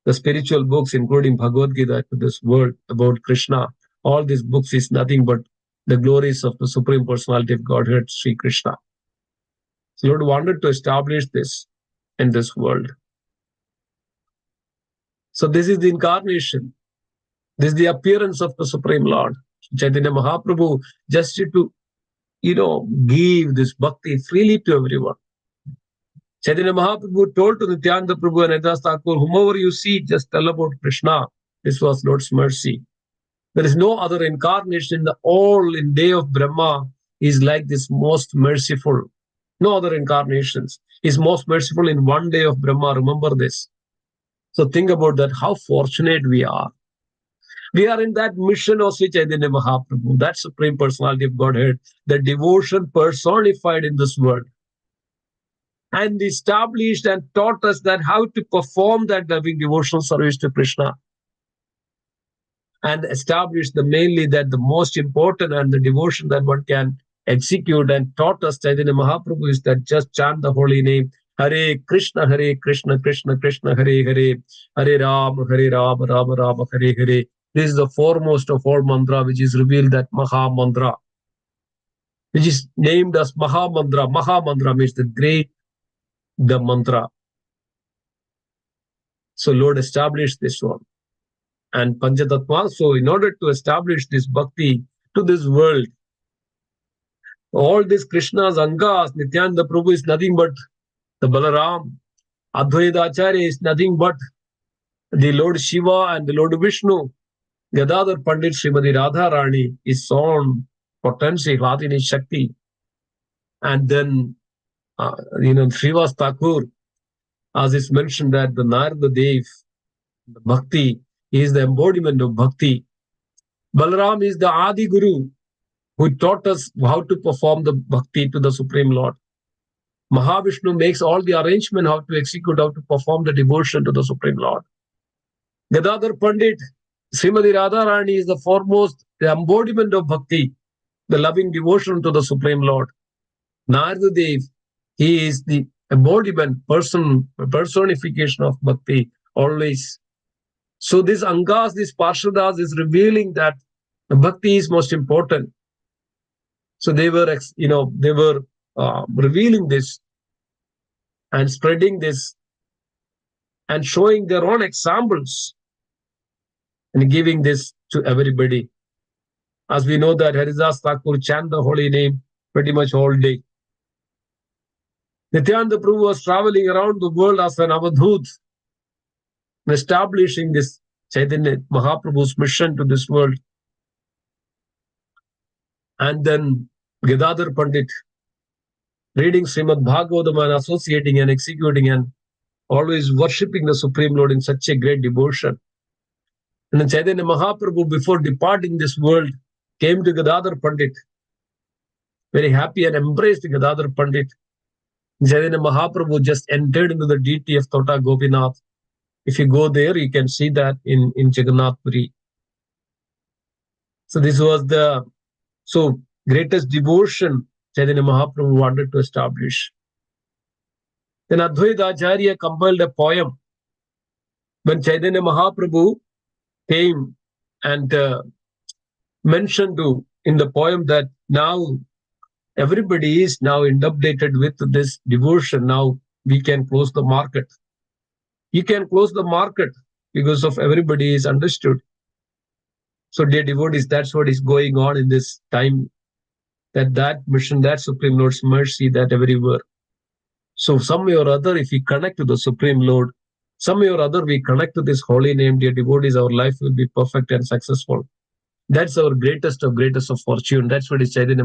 The spiritual books, including Bhagavad Gita, to this world about Krishna. All these books is nothing but the glories of the Supreme Personality of Godhead, Sri Krishna. So Lord wanted to establish this in this world. So this is the incarnation. This is the appearance of the Supreme Lord. Chaitanya Mahaprabhu just to, give this bhakti freely to everyone. Chaitanya Mahaprabhu told to Nityananda Prabhu and Haridas Thakur, whomever you see, just tell about Krishna. This was Lord's mercy. There is no other incarnation in the all in day of Brahma is like this most merciful. No other incarnations is most merciful in one day of Brahma. Remember this. So think about that, how fortunate we are. We are in that mission of Sri Chaitanya Mahaprabhu, that Supreme Personality of Godhead, the devotion personified in this world. And established and taught us that how to perform that loving devotional service to Krishna. And established mainly that the most important and the devotion that one can execute and taught us Chaitanya Mahaprabhu is that just chant the holy name. Hare Krishna, Krishna Krishna, Hare Hare, Hare Rama, Rama Rama, Hare Hare. This is the foremost of all mantra, which is revealed that Maha Mantra, which is named as Maha Mantra. Maha Mantra means the great, the mantra. So Lord established this one. And Panchatattva, so in order to establish this bhakti to this world, all this Krishna's Angas, Nityananda Prabhu is nothing but the Balaram. Advaita Acharya is nothing but the Lord Shiva and the Lord Vishnu. Gadadhar Pandit Srimati Radharani is own potency, Hladini Shakti. And then, Srivas Thakur, as is mentioned that the Narada Dev, the Bhakti, is the embodiment of Bhakti. Balaram is the Adi Guru who taught us how to perform the Bhakti to the Supreme Lord. Mahavishnu makes all the arrangement how to execute, how to perform the devotion to the Supreme Lord. Gadadhar Pandit, Srimati Radharani is the foremost, the embodiment of Bhakti, the loving devotion to the Supreme Lord. Narada Dev, he is the embodiment, personification of Bhakti, always. So this Angas, this Parshadas is revealing that Bhakti is most important. So they were, revealing this and spreading this and showing their own examples and giving this to everybody. As we know that Haridas Thakur chant the holy name pretty much all day. Nityananda Prabhu was traveling around the world as an Avadhut, establishing this Chaitanya Mahaprabhu's mission to this world. And then Gadadhar Pandit, reading Srimad Bhagavatam and associating and executing and always worshipping the Supreme Lord in such a great devotion. And then Chaitanya Mahaprabhu, before departing this world, came to Gadadhar Pandit, very happy, and embraced Gadadhar Pandit. Chaitanya Mahaprabhu just entered into the deity of Tota Gopinath. If you go there, you can see that in Jagannath Puri. So this was the greatest devotion Chaitanya Mahaprabhu wanted to establish. Then Advaita Acharya compiled a poem when Chaitanya Mahaprabhu came and mentioned in the poem that now everybody is now indebted with this devotion. Now we can close the market. You can close the market because of everybody is understood. So dear devotees, that's what is going on in this time. That mission, that Supreme Lord's mercy, that everywhere. So some way or other, if we connect to the Supreme Lord, some way or other we connect to this holy name, dear devotees, our life will be perfect and successful. That's our greatest of fortune. That's what is Chaitanya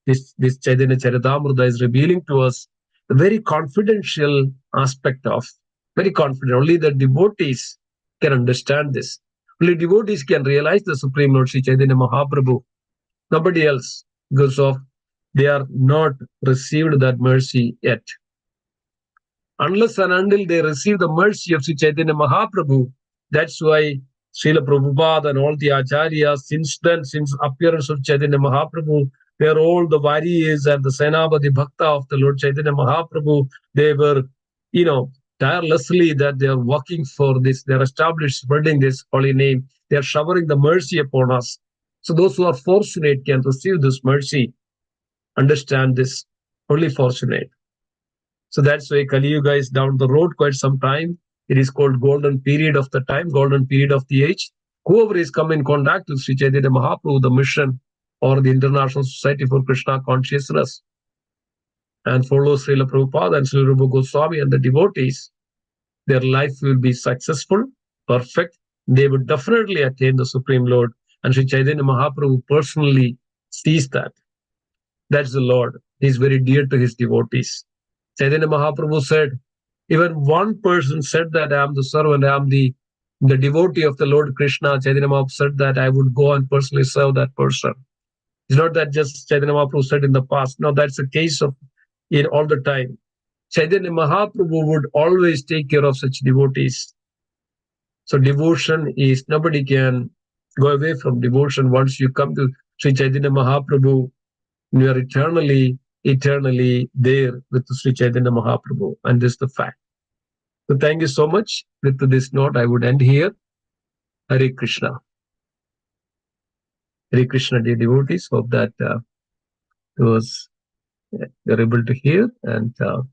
this Chaitanya Caritamrita is revealing to us, the very confidential aspect of, very confident. Only the devotees can understand this. Only devotees can realize the Supreme Lord Sri Chaitanya Mahaprabhu. Nobody else, because of they are not received that mercy yet. Unless and until they receive the mercy of Sri Chaitanya Mahaprabhu, that's why Srila Prabhupada and all the Acharyas, since appearance of Chaitanya Mahaprabhu, they are all the Variyas and the Senapati Bhakta of the Lord Chaitanya Mahaprabhu. They were, tirelessly that they are working for this. They are established, spreading this holy name. They are showering the mercy upon us. So those who are fortunate can receive this mercy. Understand this. Only fortunate. So that's why Kali Yuga is down the road quite some time. It is called golden period of the time, golden period of the age. Whoever is come in contact with Sri Chaitanya Mahaprabhu, the mission or the International Society for Krishna Consciousness, and follows Srila Prabhupada and Srila Rupa Goswami and the devotees, their life will be successful, perfect. They would definitely attain the Supreme Lord. And Sri Chaitanya Mahaprabhu personally sees that. That's the Lord. He is very dear to his devotees. Chaitanya Mahaprabhu said, even one person said that I am the servant, I am the devotee of the Lord Krishna. Chaitanya Mahaprabhu said that I would go and personally serve that person. It's not that just Chaitanya Mahaprabhu said in the past. No, that's the case of it all the time. Chaitanya Mahaprabhu would always take care of such devotees. So devotion is, nobody can go away from devotion. Once you come to Sri Chaitanya Mahaprabhu, you are eternally there with Sri Chaitanya Mahaprabhu. And this is the fact. So thank you so much. With this note, I would end here. Hare Krishna. Hare Krishna, dear devotees. Hope that you're able to hear. And are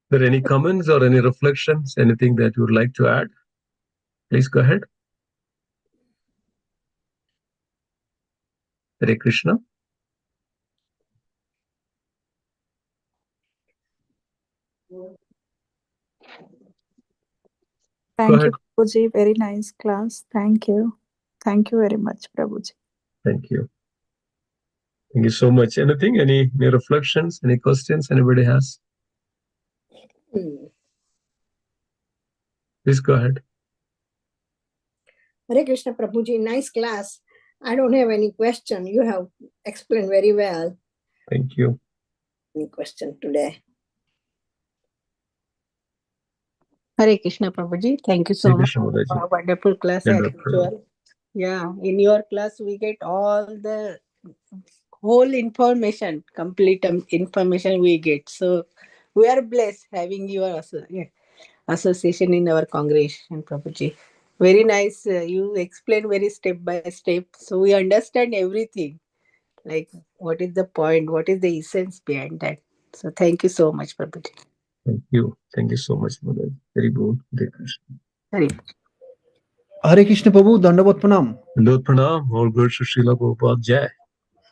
there any comments or any reflections, anything that you would like to add? Please go ahead. Hare Krishna. Thank you, ahead. Prabhuji. Very nice class. Thank you. Thank you very much, Prabhuji. Thank you. Thank you so much. Anything? Any reflections? Any questions anybody has? Please go ahead. Hare Krishna Prabhuji, nice class. I don't have any question. You have explained very well. Thank you. Any question today? Hare Krishna Prabhuji, thank you so Hare much Krishna, Mataji. for a wonderful class Yeah, as Dr. usual. Yeah, in your class we get all the whole information, complete information we get. So we are blessed having your association in our congregation, Prabhuji. Very nice. You explain very step by step, so we understand everything. Like what is the point, what is the essence behind that. So thank you so much, Prabhuji. Thank you. Thank you so much, Mataji. Very good. Hare Krishna. Hare Hare Krishna Prabhu, Dandavat Pranam. Lord Pranam, all good Srila Prabhupada Jai.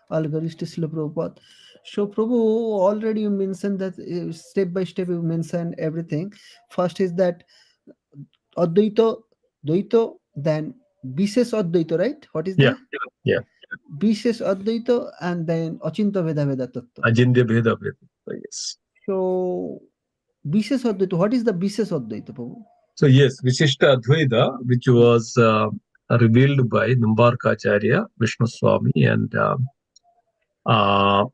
All glories to Srila Prabhupada. So Prabhu, already you mentioned that step by step you mentioned everything. First is that Advaita, Dvaita, then Bishes Advaita, right? What is Yeah. that? Yeah. Bishes Advaita and then Achinta Veda Veda Tattva. Ajindya Bheda Bheda. Yes. So Bishes Advaita, what is the Bishes Advaita, Prabhu? So yes, Vishishta Advaita, which was revealed by Nimbarkacharya, Vishnu Swami, and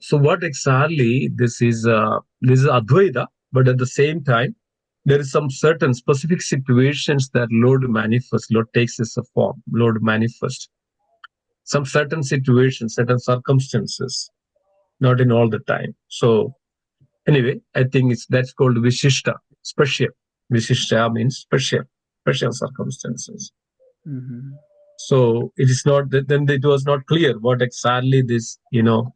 so what exactly this is? This is Advaita, but at the same time, there is some certain specific situations that Lord manifests. Lord takes as a form. Lord manifests some certain situations, certain circumstances, not in all the time. So anyway, I think that's called Vishishta, special. Vishishta means special circumstances. Mm-hmm. So it is not that then it was not clear what exactly this, Dvaita,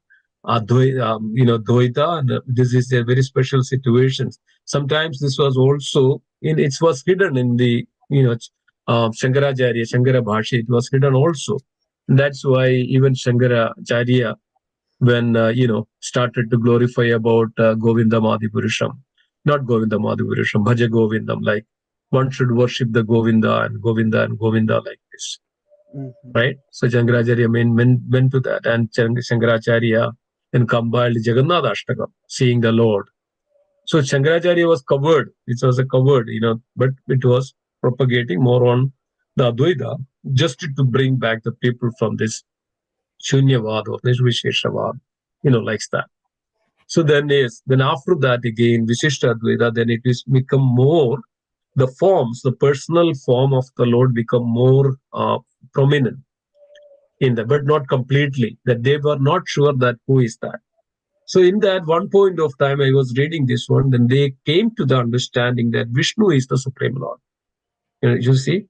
and this is a very special situation. Sometimes this was also it was hidden in the, Shankaracharya, Shankara Bhashi, it was hidden also. That's why even Shankaracharya, when, started to glorify about Govindam Adipurusham, not Govindam Adipurusham, Bhaja Govindam, like one should worship the Govinda and Govinda and Govinda like this. Mm-hmm. Right? So Shankaracharya went to that, and Shankaracharya then compiled Jagannath Ashtakam, seeing the Lord. So Shankaracharya was covered, it was a covered, but it was propagating more on the Advaita, just to bring back the people from this Shunyavad or this Visheshavad, likes that. So then after that again, Vishishta Advaita, then it is become more, the forms, the personal form of the Lord become more prominent in that, but not completely, that they were not sure that who is that. So in that one point of time, I was reading this one, then they came to the understanding that Vishnu is the Supreme Lord. You see?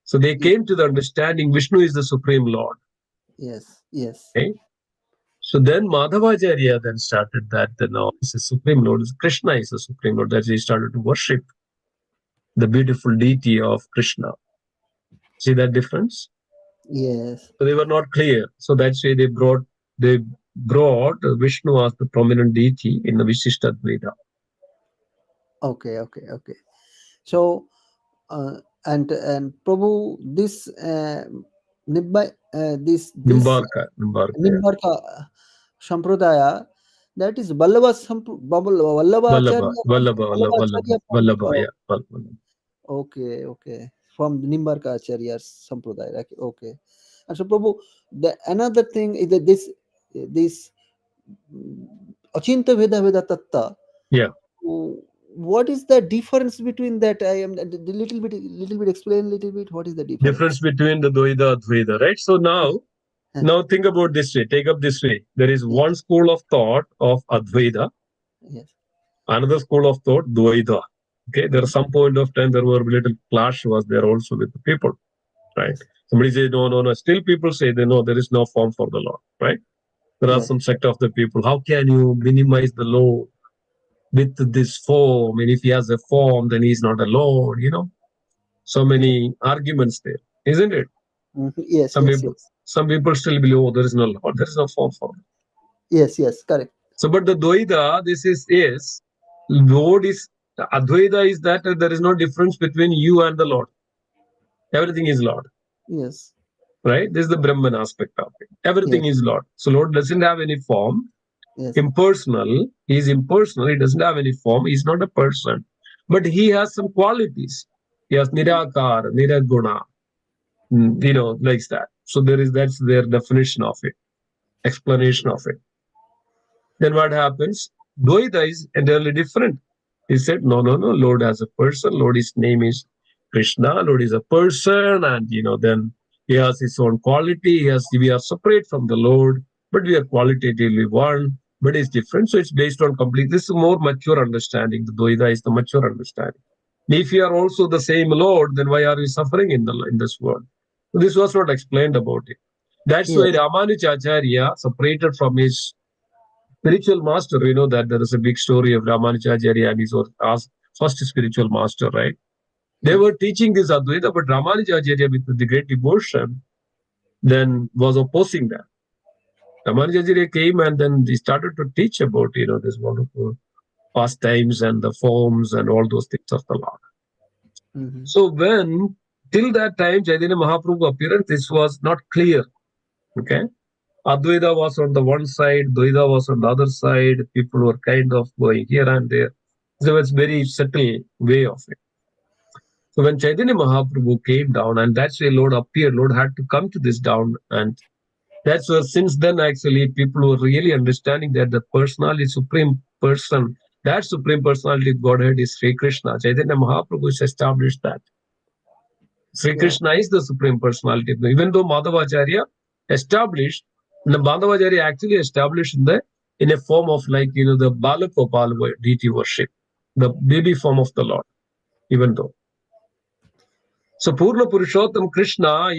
So they came to the understanding Vishnu is the Supreme Lord. Yes, yes. Okay? So then Madhavacharya then started that now is a Supreme Lord, Krishna is the Supreme Lord. That he started to worship the beautiful deity of Krishna. See that difference? Yes. So they were not clear. So that's why they brought Vishnu as the prominent deity in the Vishishta Advaita. Okay. So and Prabhu, this Nimbarka. Nimbarka Sampradaya, that is Vallabhacharya Vallabha, yeah. Okay. From the Nimbarka Acharya Sampradaya. Okay. And so Prabhu, the another thing is that this Achinta Veda Tatta. Yeah. What is the difference between that? I am little bit explain a little bit. What is the difference Between the Dvaita Advaita, right? So now think about this way. Take up this way. There is one school of thought of Advaita. Yes. Another school of thought, Dvaita. Okay. There are some point of time there were a little clash was there also with the people, right? Yes. Somebody says no. Still people say they know there is no form for the Lord, right? There are some sect of the people. How can you minimize the Lord with this form? And if he has a form, then he's not a Lord, So many arguments there, isn't it? Yes. Some people still believe, oh, there is no Lord, there is no form for it. Yes, correct. So, but the Dvaita, this is Lord is The Advaita is that there is no difference between you and the Lord. Everything is Lord, Yes. right? This is the Brahman aspect of it. Everything Yes. is Lord. So Lord doesn't have any form. Yes. Impersonal. He is impersonal. He doesn't have any form. He's not a person. But he has some qualities. He has Nirakar, Niraguna, like that. So that's their definition of it, explanation of it. Then what happens? Dvaita is entirely different. He said, no, Lord has a person. Lord, his name is Krishna. Lord is a person. And, then he has his own quality. We are separate from the Lord, but we are qualitatively one, but it's different. So it's based on this is more mature understanding. The Dvaita is the mature understanding. If you are also the same Lord, then why are you suffering in this world? This was not explained about it. That's why Yes. Ramanujacharya separated from his spiritual master. You know that there is a big story of Ramanujacharya and his first spiritual master, right? They Yes. were teaching this Advaita, but Ramanujacharya, with the great devotion, then was opposing that. Ramanujacharya came and then he started to teach about, this wonderful pastimes and the forms and all those things of the Lord. Mhm. So when, till that time, Chaitanya Mahaprabhu appearance, this was not clear. Okay. Advaita was on the one side, Dvaita was on the other side. People were kind of going here and there. So it's very subtle way of it. So when Chaitanya Mahaprabhu came down, and that's where Lord appeared, Lord had to come to this down. And that's where since then, actually, people were really understanding that the personality, supreme person, that supreme personality of Godhead is Sri Krishna. Chaitanya Mahaprabhu has established that. Sri Yeah. Krishna is the supreme personality. Even though Madhavacharya established, the Madhavacharya actually established in a form of the Balagopal deity worship, the baby form of the Lord, even though. So Purna Purushottam Krishna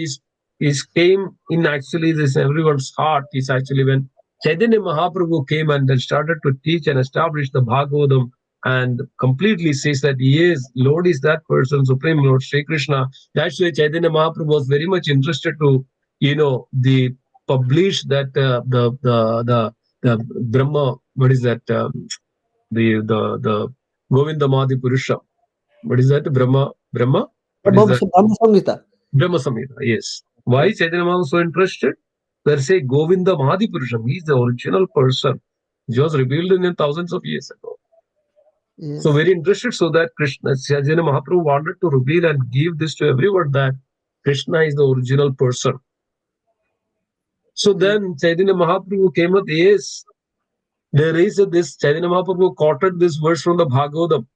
is came in actually this everyone's heart is actually when Chaitanya Mahaprabhu came and then started to teach and establish the Bhagavatam and completely says that yes, Lord is that person, Supreme Lord Sri Krishna. That's why Chaitanya Mahaprabhu was very much interested to, the publish that the Brahma, what is that? The Govinda Madi Purusha. What is that? Brahma? What is that? Brahma Samhita. Brahma Samhita, yes. Why Chaitanya Mahaprabhu was so interested? They say Govinda Mahadi Purusham. He is the original person. He was revealed in thousands of years ago. Yes. So very interested, so that Chaitanya Mahaprabhu wanted to reveal and give this to everyone that Krishna is the original person. So then Chaitanya Mahaprabhu came up, yes, there is this, Chaitanya Mahaprabhu quoted this verse from the Bhagavatam.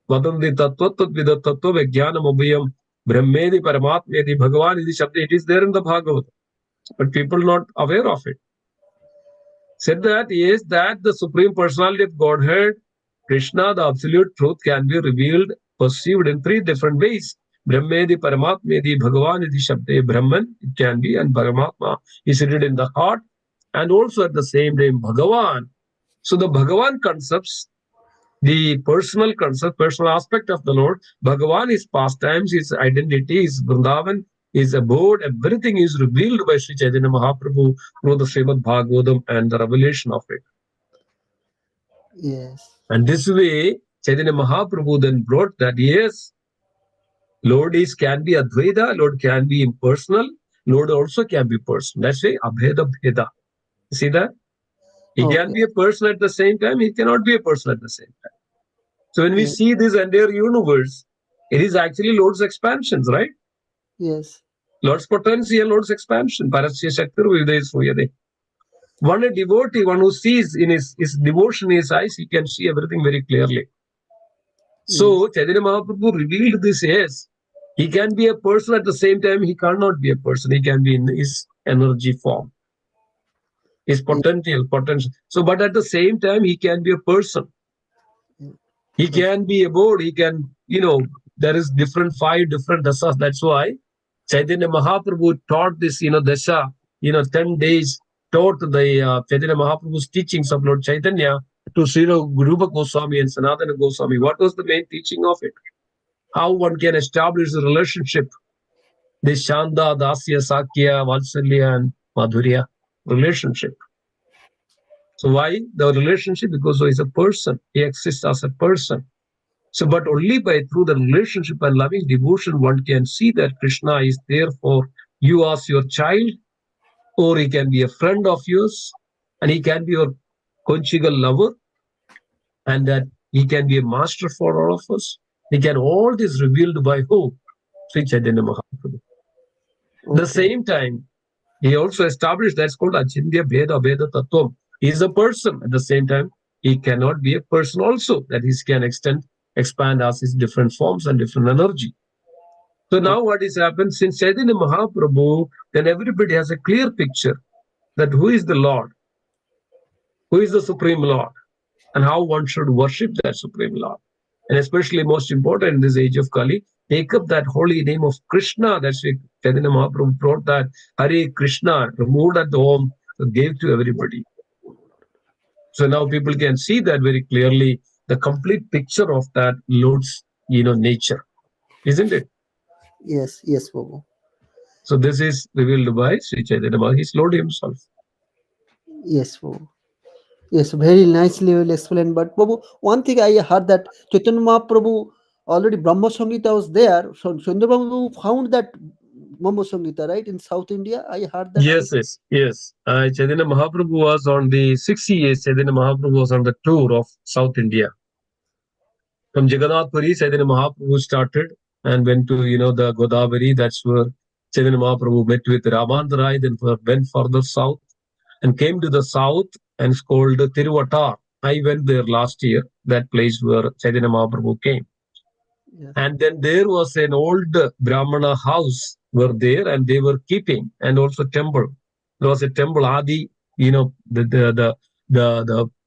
Vadandi tattva tadvida tattva vijnanam abhayam brahmedi paramatmedi bhagavan iti shabda. It is there in the Bhagavatam, but people not aware of it. Said that, yes, that the Supreme Personality of Godhead, Krishna, the absolute truth, can be revealed, perceived in three different ways. Brahmedi, Paramatmedi, Bhagavan iti Shabde. Brahman, it can be, and Paramatma is seated in the heart, and also at the same time Bhagavan. So the Bhagavan concepts, the personal concept, personal aspect of the Lord, Bhagavan, his pastimes, his identity, his Vrindavan, his abode, everything is revealed by Sri Chaitanya Mahaprabhu through the Srimad Bhagavatam and the revelation of it. Yes. And this way, Chaitanya Mahaprabhu then brought that, yes, Lord can be Advaita, Lord can be impersonal, Lord also can be personal. That's why Abheda Bheda. See that? He can be a person at the same time, he cannot be a person at the same time. So when we see this entire universe, it is actually Lord's expansions, right? Yes. Lord's potency and Lord's expansion. Parasya Shaktir Vidya Suyade. One a devotee, one who sees in his devotion in his eyes, he can see everything very clearly. So Chaitanya Mahaprabhu revealed this, yes, he can be a person at the same time, he cannot be a person. He can be in his energy form, his potential. So, but at the same time, he can be a person. He can be a board. He can, there is five different dasas. That's why Chaitanya Mahaprabhu taught this, dasha, 10 days, taught the Chaitanya Mahaprabhu's teachings of Lord Chaitanya to Sri Rupa Goswami and Sanatana Goswami. What was the main teaching of it? How one can establish a relationship, this Shanda, Dasya, Sakya, Vatsalya, and Madhurya relationship. So why the relationship? Because he is a person. He exists as a person. So, but only through the relationship and loving devotion, one can see that Krishna is there for you as your child, or he can be a friend of yours, and he can be your conjugal lover, and that he can be a master for all of us. He can all this revealed by who? Sri Chaitanya Mahaprabhu. At the same time, he also established that's called Achintya Bheda Bheda Tattvam. He is a person. At the same time, he cannot be a person also, that he can expand as his different forms and different energy. So now what is happened since Chaitanya Mahaprabhu, then everybody has a clear picture that who is the Lord, who is the Supreme Lord, and how one should worship that Supreme Lord. And especially most important in this age of Kali, take up that holy name of Krishna. That's why Chaitanya Mahaprabhu brought that Hare Krishna, removed at the home, gave to everybody. So now people can see that very clearly, the complete picture of that Lord's, nature, isn't it? Yes, yes, Prabhu. So this is revealed by Sri Chaitanya Mahaprabhu, his Lord himself. Yes, Prabhu. Yes, very nicely well explained. But Prabhu, one thing I heard that Chaitanya Mahaprabhu already Brahma Samhita was there. So Chandra Prabhu found that Brahma Samhita, right, in South India. I heard that. Yes. Chaitanya Mahaprabhu was on the 6 years. Chaitanya Mahaprabhu was on the tour of South India. From Jagannath Puri, Chaitanya Mahaprabhu started and went to, the Godavari. That's where Chaitanya Mahaprabhu met with Ramandarai, then went further south and came to the south and it's called Tiruvattar. I went there last year, that place where Chaitanya Mahaprabhu came. Yeah. And then there was an old Brahmana house were there and they were keeping, and also temple. There was a temple, Adi, the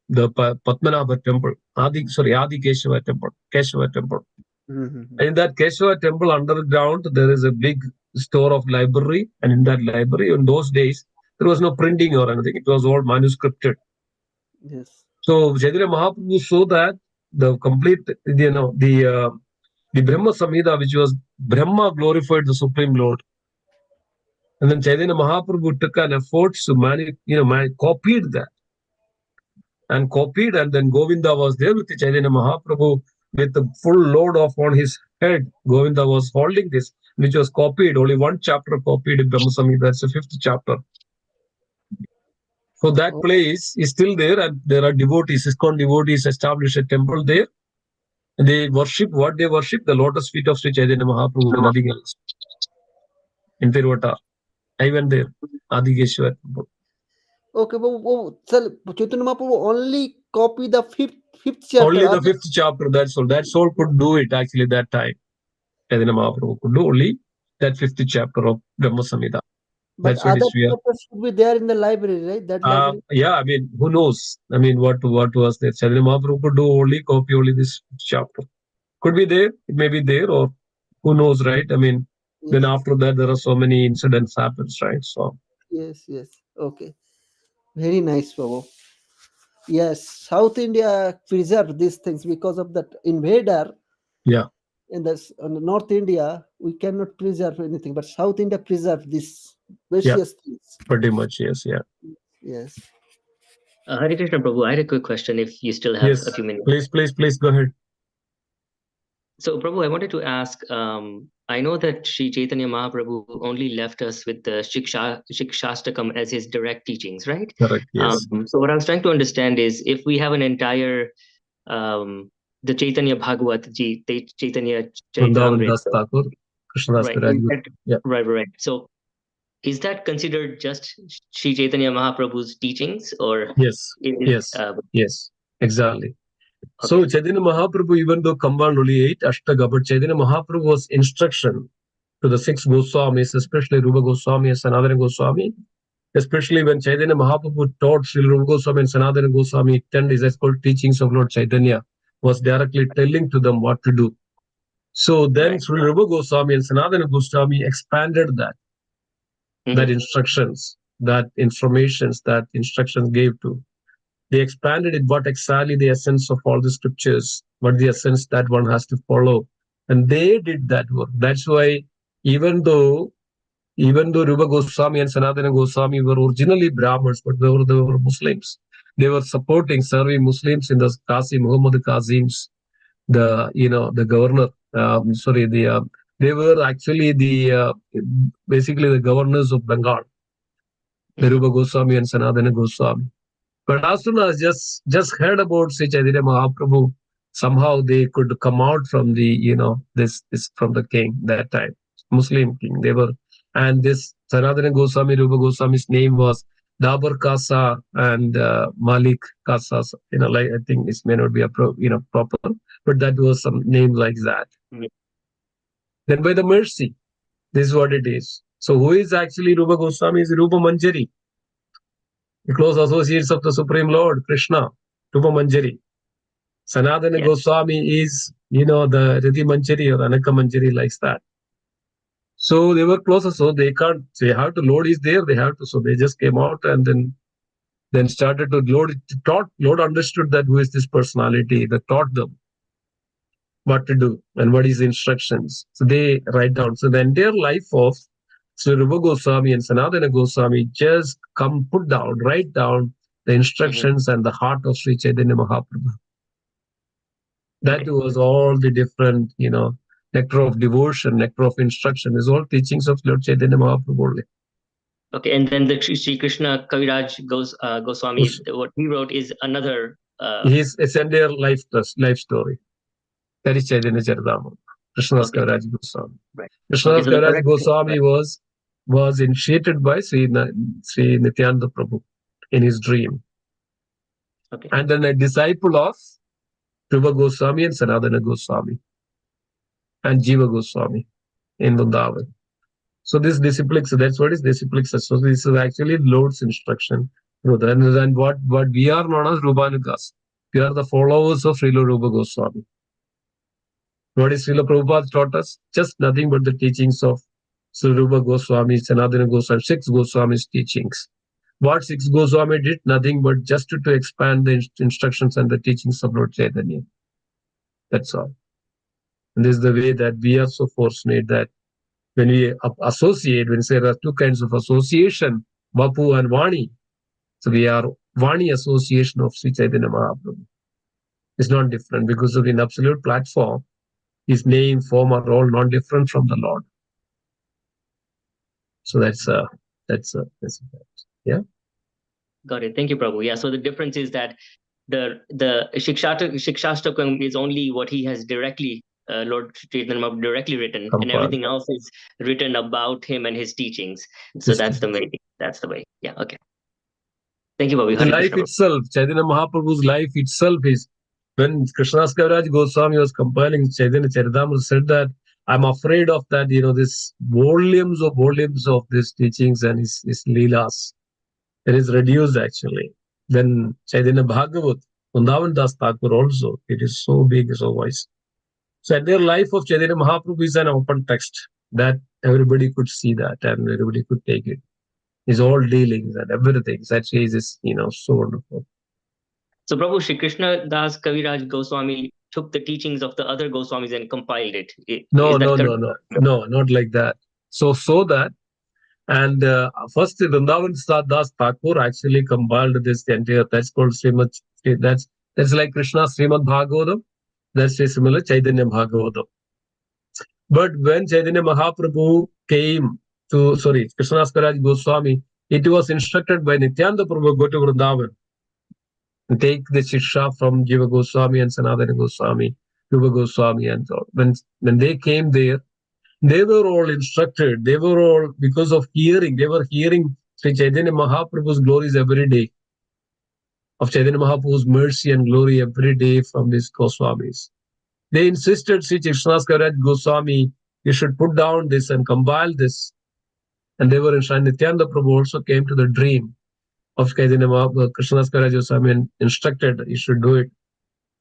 Padmanabha temple, Adi Keshava temple. Mm-hmm. And in that Keshava temple underground, there is a big store of library. And in that library, in those days, there was no printing or anything. It was all manuscripted. Yes. So Chaitanya Mahaprabhu saw that the complete, the Brahma Samhita, which was Brahma glorified the Supreme Lord. And then Chaitanya Mahaprabhu took an effort to copied that. And then Govinda was there with the Chaitanya Mahaprabhu with the full load of on his head. Govinda was holding this, which was copied. Only one chapter copied in Brahma Samhita. That's the 5th chapter. So that place is still there, and there are devotees, ISKCON devotees established a temple there. And they worship what they worship, the lotus feet of Sri Chaitanya Mahaprabhu, nothing else. In Tiruvattar. I went there, Adhikeshwar temple. Okay, but Chaitanya Mahaprabhu only copy the fifth chapter. Only the 5th chapter, that's all. That's all could do it actually that time. Chaitanya Mahaprabhu could do only that 5th chapter of Brahma Samhita. But That's what other is we are. chapters should be there in the library, right? That library. Yeah, I mean, who knows? I mean, what was there? Chaitanya Mahaprabhu could do only copy only this chapter. Could be there, it may be there, or who knows, right? I mean, then after that, there are so many incidents happens, right? So. Yes. Okay. Very nice, Prabhu. Yes, South India preserved these things because of that invader. Yeah. In the North India, we cannot preserve anything, but South India preserved these precious things. Pretty much, yes, yeah. Yes. Hare Krishna Prabhu, I had a quick question if you still have a few minutes. Please go ahead. So Prabhu, I wanted to ask, I know that Sri Chaitanya Mahaprabhu only left us with the Shikshastakam as his direct teachings, right? Correct, yes. So what I was trying to understand is if we have an entire, the Chaitanya Bhagavat, Chaitanya Caritamrita. Right. So is that considered just Sri Chaitanya Mahaprabhu's teachings, or? Yes, exactly. Okay. So Chaitanya Mahaprabhu, even though combined only 8 Ashtaga, but Chaitanya Mahaprabhu's instruction to the 6 Goswamis, especially Rupa Goswami and Sanatana Goswami, especially when Chaitanya Mahaprabhu taught Sri Rupa Goswami and Sanatana Goswami 10 days, that's called teachings of Lord Chaitanya, was directly telling to them what to do. So then Sri Rupa Goswami and Sanatana Goswami expanded that instructions, that informations, that instructions gave to. They expanded it, what exactly the essence of all the scriptures, what the essence that one has to follow. And they did that work. That's why even though Rupa Goswami and Sanatana Goswami were originally Brahmins, but they were Muslims. They were serving Muslims in the Muhammad Qasim's, the governor. They were actually basically the governors of Bengal, the Rupa Goswami and Sanatana Goswami. But as soon as just heard about Sri Chaitanya Mahaprabhu, somehow they could come out from this from the king that time, Muslim king. They were, and this Sanatana Goswami, Rupa Goswami's name was Dabar Kasa and Malik Kasa. Like I think this may not be proper, but that was some name like that. Mhm. Then by the mercy, this is what it is. So who is actually Rupa Goswami? Is Rupa Manjari, the close associates of the Supreme Lord, Krishna, Rupa Manjari. Sanatana Yes. Goswami is, the Riti Manjari or Anaka Manjari, like that. So they were closer, so they have to, Lord is there, they have to, so they just came out and then started to, Lord understood that who is this personality, that taught them what to do and what is the instructions. So they write down. So the entire life of Sri Rupa Goswami and Sanatana Goswami just write down the instructions and the heart of Sri Chaitanya Mahaprabhu. That was all the different, nectar of devotion, nectar of instruction, is all teachings of Lord Chaitanya Mahaprabhu only. Okay, and then the Sri Krishna Kaviraj Goswami, what he wrote is another. It's entire life story. That is Chaitanya Charitamrita, Krishnadas Okay. Kaviraj Goswami. Right. Krishnadas Okay, so the Kaviraj correct- Goswami was initiated by Sri Nityananda Prabhu in his dream. Okay. And then a disciple of Rupa Goswami and Sanatana Goswami and Jiva Goswami in Vrindavan. So this disciplic, so that's what is disciplic. So this is actually Lord's instruction. And what we are known as Rupanugas. We are the followers of Srila Rupa Goswami. What is Srila Prabhupada taught us? Just nothing but the teachings of Sri Rupa Goswami, Sanatana Goswami, 6 Goswami's teachings. What 6 Goswami did? Nothing but just to expand the instructions and the teachings of Lord Chaitanya. That's all. And this is the way that we are so fortunate that when we associate, when there are 2 kinds of association, Vapu and Vani. So we are Vani association of Sri Chaitanya Mahaprabhu. It's not different because of an absolute platform. His name, form are all not different from the Lord. So that's yeah. Got it. Thank you, Prabhu. Yeah. So the difference is that the Shikshastakam is only what he has directly, Lord Chaitanya Mahaprabhu directly written, and Compiled. everything else is written about him and his teachings. So that's the way. That's the way. Yeah. Okay. Thank you, Prabhu. The Hare life Krishna. itself, Chaitanya Mahaprabhu's life itself is, when Krishnadas Kaviraj Goswami was compiling Chaitanya Charitamrita, said that I'm afraid of that, this volumes of these teachings and his Leelas. It is reduced actually. Then Chaitanya Bhagavat, Vrindavan Das Thakur also, it is so big, so wise. So entire life of Chaitanya Mahaprabhu is an open text that everybody could see that and everybody could take it. His all dealings and everything. That is, so wonderful. So Prabhu, Shri Krishna Das Kaviraj Goswami took the teachings of the other Goswamis and compiled it. No, Is that correct? no, not like that. So that, and first Vrindavan Das Thakur actually compiled this entire. That's called Srimad. That's like Krishna Srimad Bhagavatam. That's a similar Chaitanya Bhagavatam. But when Chaitanya Mahaprabhu came to, Krishnadas Kaviraj Goswami, it was instructed by Nityananda Prabhu, go to Vrindavan and take the Shiksha from Jiva Goswami and Sanatana Goswami, Rupa Goswami, and so on. When they came there, they were all instructed. They were all, because of hearing, they were hearing Sri Chaitanya Mahaprabhu's glories every day, of Chaitanya Mahaprabhu's mercy and glory every day from these Goswamis. They insisted, Sri Krishnadas Kaviraj Goswami, you should put down this and compile this. And they were in Nityananda Prabhu also came to the dream of Chaitanya Mahaprabhu. Krishnadas Kaviraj Goswami and instructed, you should do it.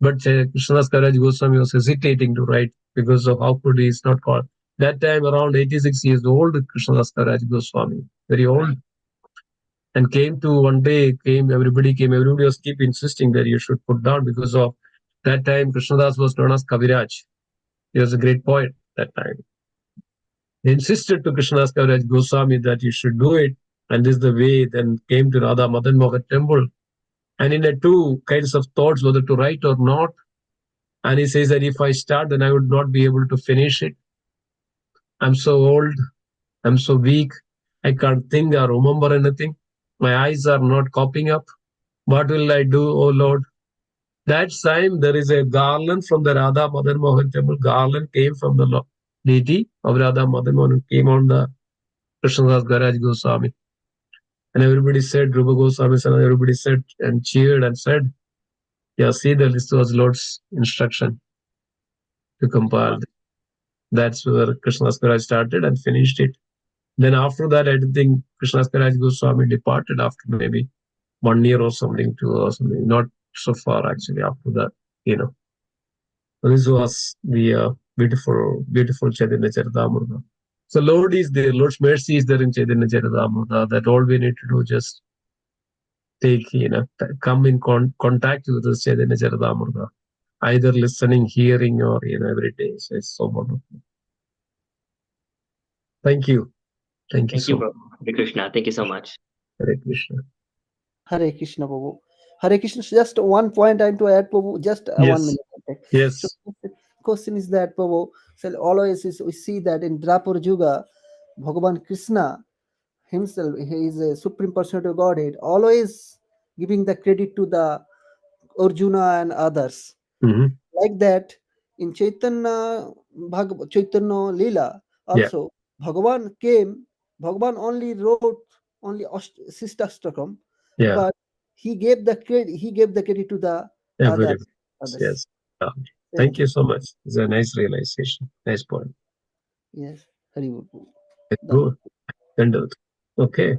But Krishnadas Kaviraj Goswami was hesitating to write because of how could he is not called. That time around 86 years old, Krishnadas Kaviraj Goswami, very old. And everybody was keep insisting that you should put down because of that time Krishnadas was known as Kaviraj. He was a great poet that time. They insisted to Krishnadas Kaviraj Goswami that you should do it. And this is the way, then came to Radha Madan Mohan temple. And in the 2 kinds of thoughts, whether to write or not, And he says that if I start, then I would not be able to finish it. I'm so old. I'm so weak. I can't think or remember anything. My eyes are not copying up. What will I do, oh Lord? That time there is a garland from the Radha Madan Mohan temple. Garland came from the deity of Radha Madan Mohan, came on the Krishnadas Garaj Goswami. And everybody said, Rupa Goswami, and everybody said and cheered and said, yeah, see that this was Lord's instruction to compile. That's where Krishnadas Garaj started and finished it. Then after that, I think Krishnadas Garaj Goswami departed after maybe 1 year or something, 2 or something. Not so far actually after that, This was the beautiful Chaitanya Charitamrita. So Lord is there, Lord's mercy is there in Chaitanya Charitamrita. That all we need to do just take, come in contact with the Chaitanya Charitamrita, either listening, hearing, or every day. So it's so wonderful. Thank you. Thank you so much. Hare Krishna. Thank you so much. Hare Krishna. Hare Krishna, Prabhu. Hare Krishna. Just one point I have to add, Prabhu. Just 1 minute. Okay. Yes. So, question is that, Prabhu, so always we see that in Drapur Juga, Bhagavan Krishna himself, he is a supreme personality of Godhead, always giving the credit to the Arjuna and others. Mhm. Like that, in Chaitanya Lila, also, Bhagavan only wrote only Sistastakam, Yeah. but he gave the credit to the Everybody. others. Yes. Thank you so much. It's a nice realization. Nice point. Yes. Hari Bol. Good. Can do it. Okay.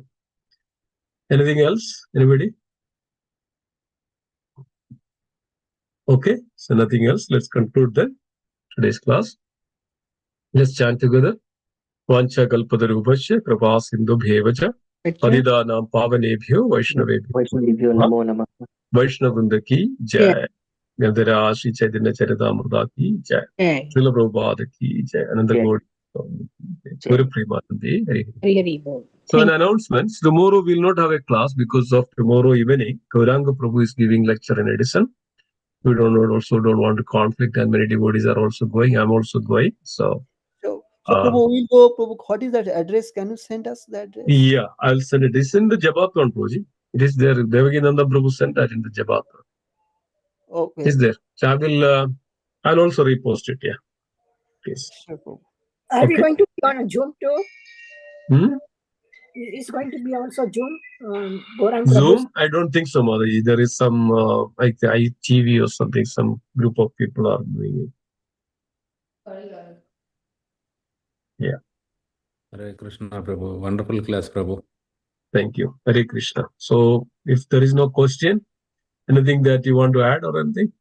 Anything else? Anybody? Okay. So nothing else. Let's conclude then today's class. Let's chant together. Vancha kalpatarubhasya kripa sindhu bhevacha padidanam pavanebhyo vaishnavebhyo Namo Namah. Vaishnavrinda ki jai. Gandhara Shri Chaitanya Charitamrita ki jai. Srila Prabhupada ki jai. Ananda Jai. Gaur Guru Premanandi. Hari Hari. Hari Bol. So an announcement, tomorrow we'll not have a class because of tomorrow evening, Gauranga Prabhu is giving lecture in Edison. We don't want to conflict, and many devotees are also going. I'm also going. So Prabhu, we'll go. Prabhu, what is that address? Can you send us the address? yeah, I'll send it. It's in the Jabathon, Prabhuji. It is there. Devakinanda Prabhu sent that in the Jabathon. Okay. It's there. So I'll also repost it. Yeah. Please. Sure, Prabhu. Are we Okay. going to be on a Zoom too? Hmm? It's going to be also Zoom. Gaurang Zoom? I don't think so, Motherji. There is some like the ITV or something. Some group of people are doing it. Yeah. Hare Krishna, Prabhu. Wonderful class, Prabhu. Thank you. Hare Krishna. So, if there is no question, anything that you want to add or anything,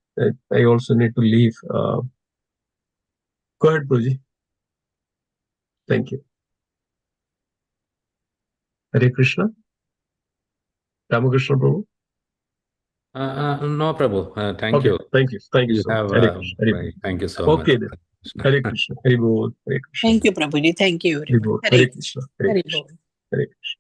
I also need to leave. Go ahead, Prabhuji. Thank you. Hare Krishna. Ramakrishna Prabhu. No, Prabhu. Thank Okay. you. Thank you. Thank you You so much. have, Hare Krishna. Hare Krishna. thank you so Okay much. then. Hare Krishna. Hare Bol. Hare Krishna. Thank you, Prabhuji. Thank you. Hare Bol. Hare Krishna. Hare Hari Krishna. Bol. Hare Krishna.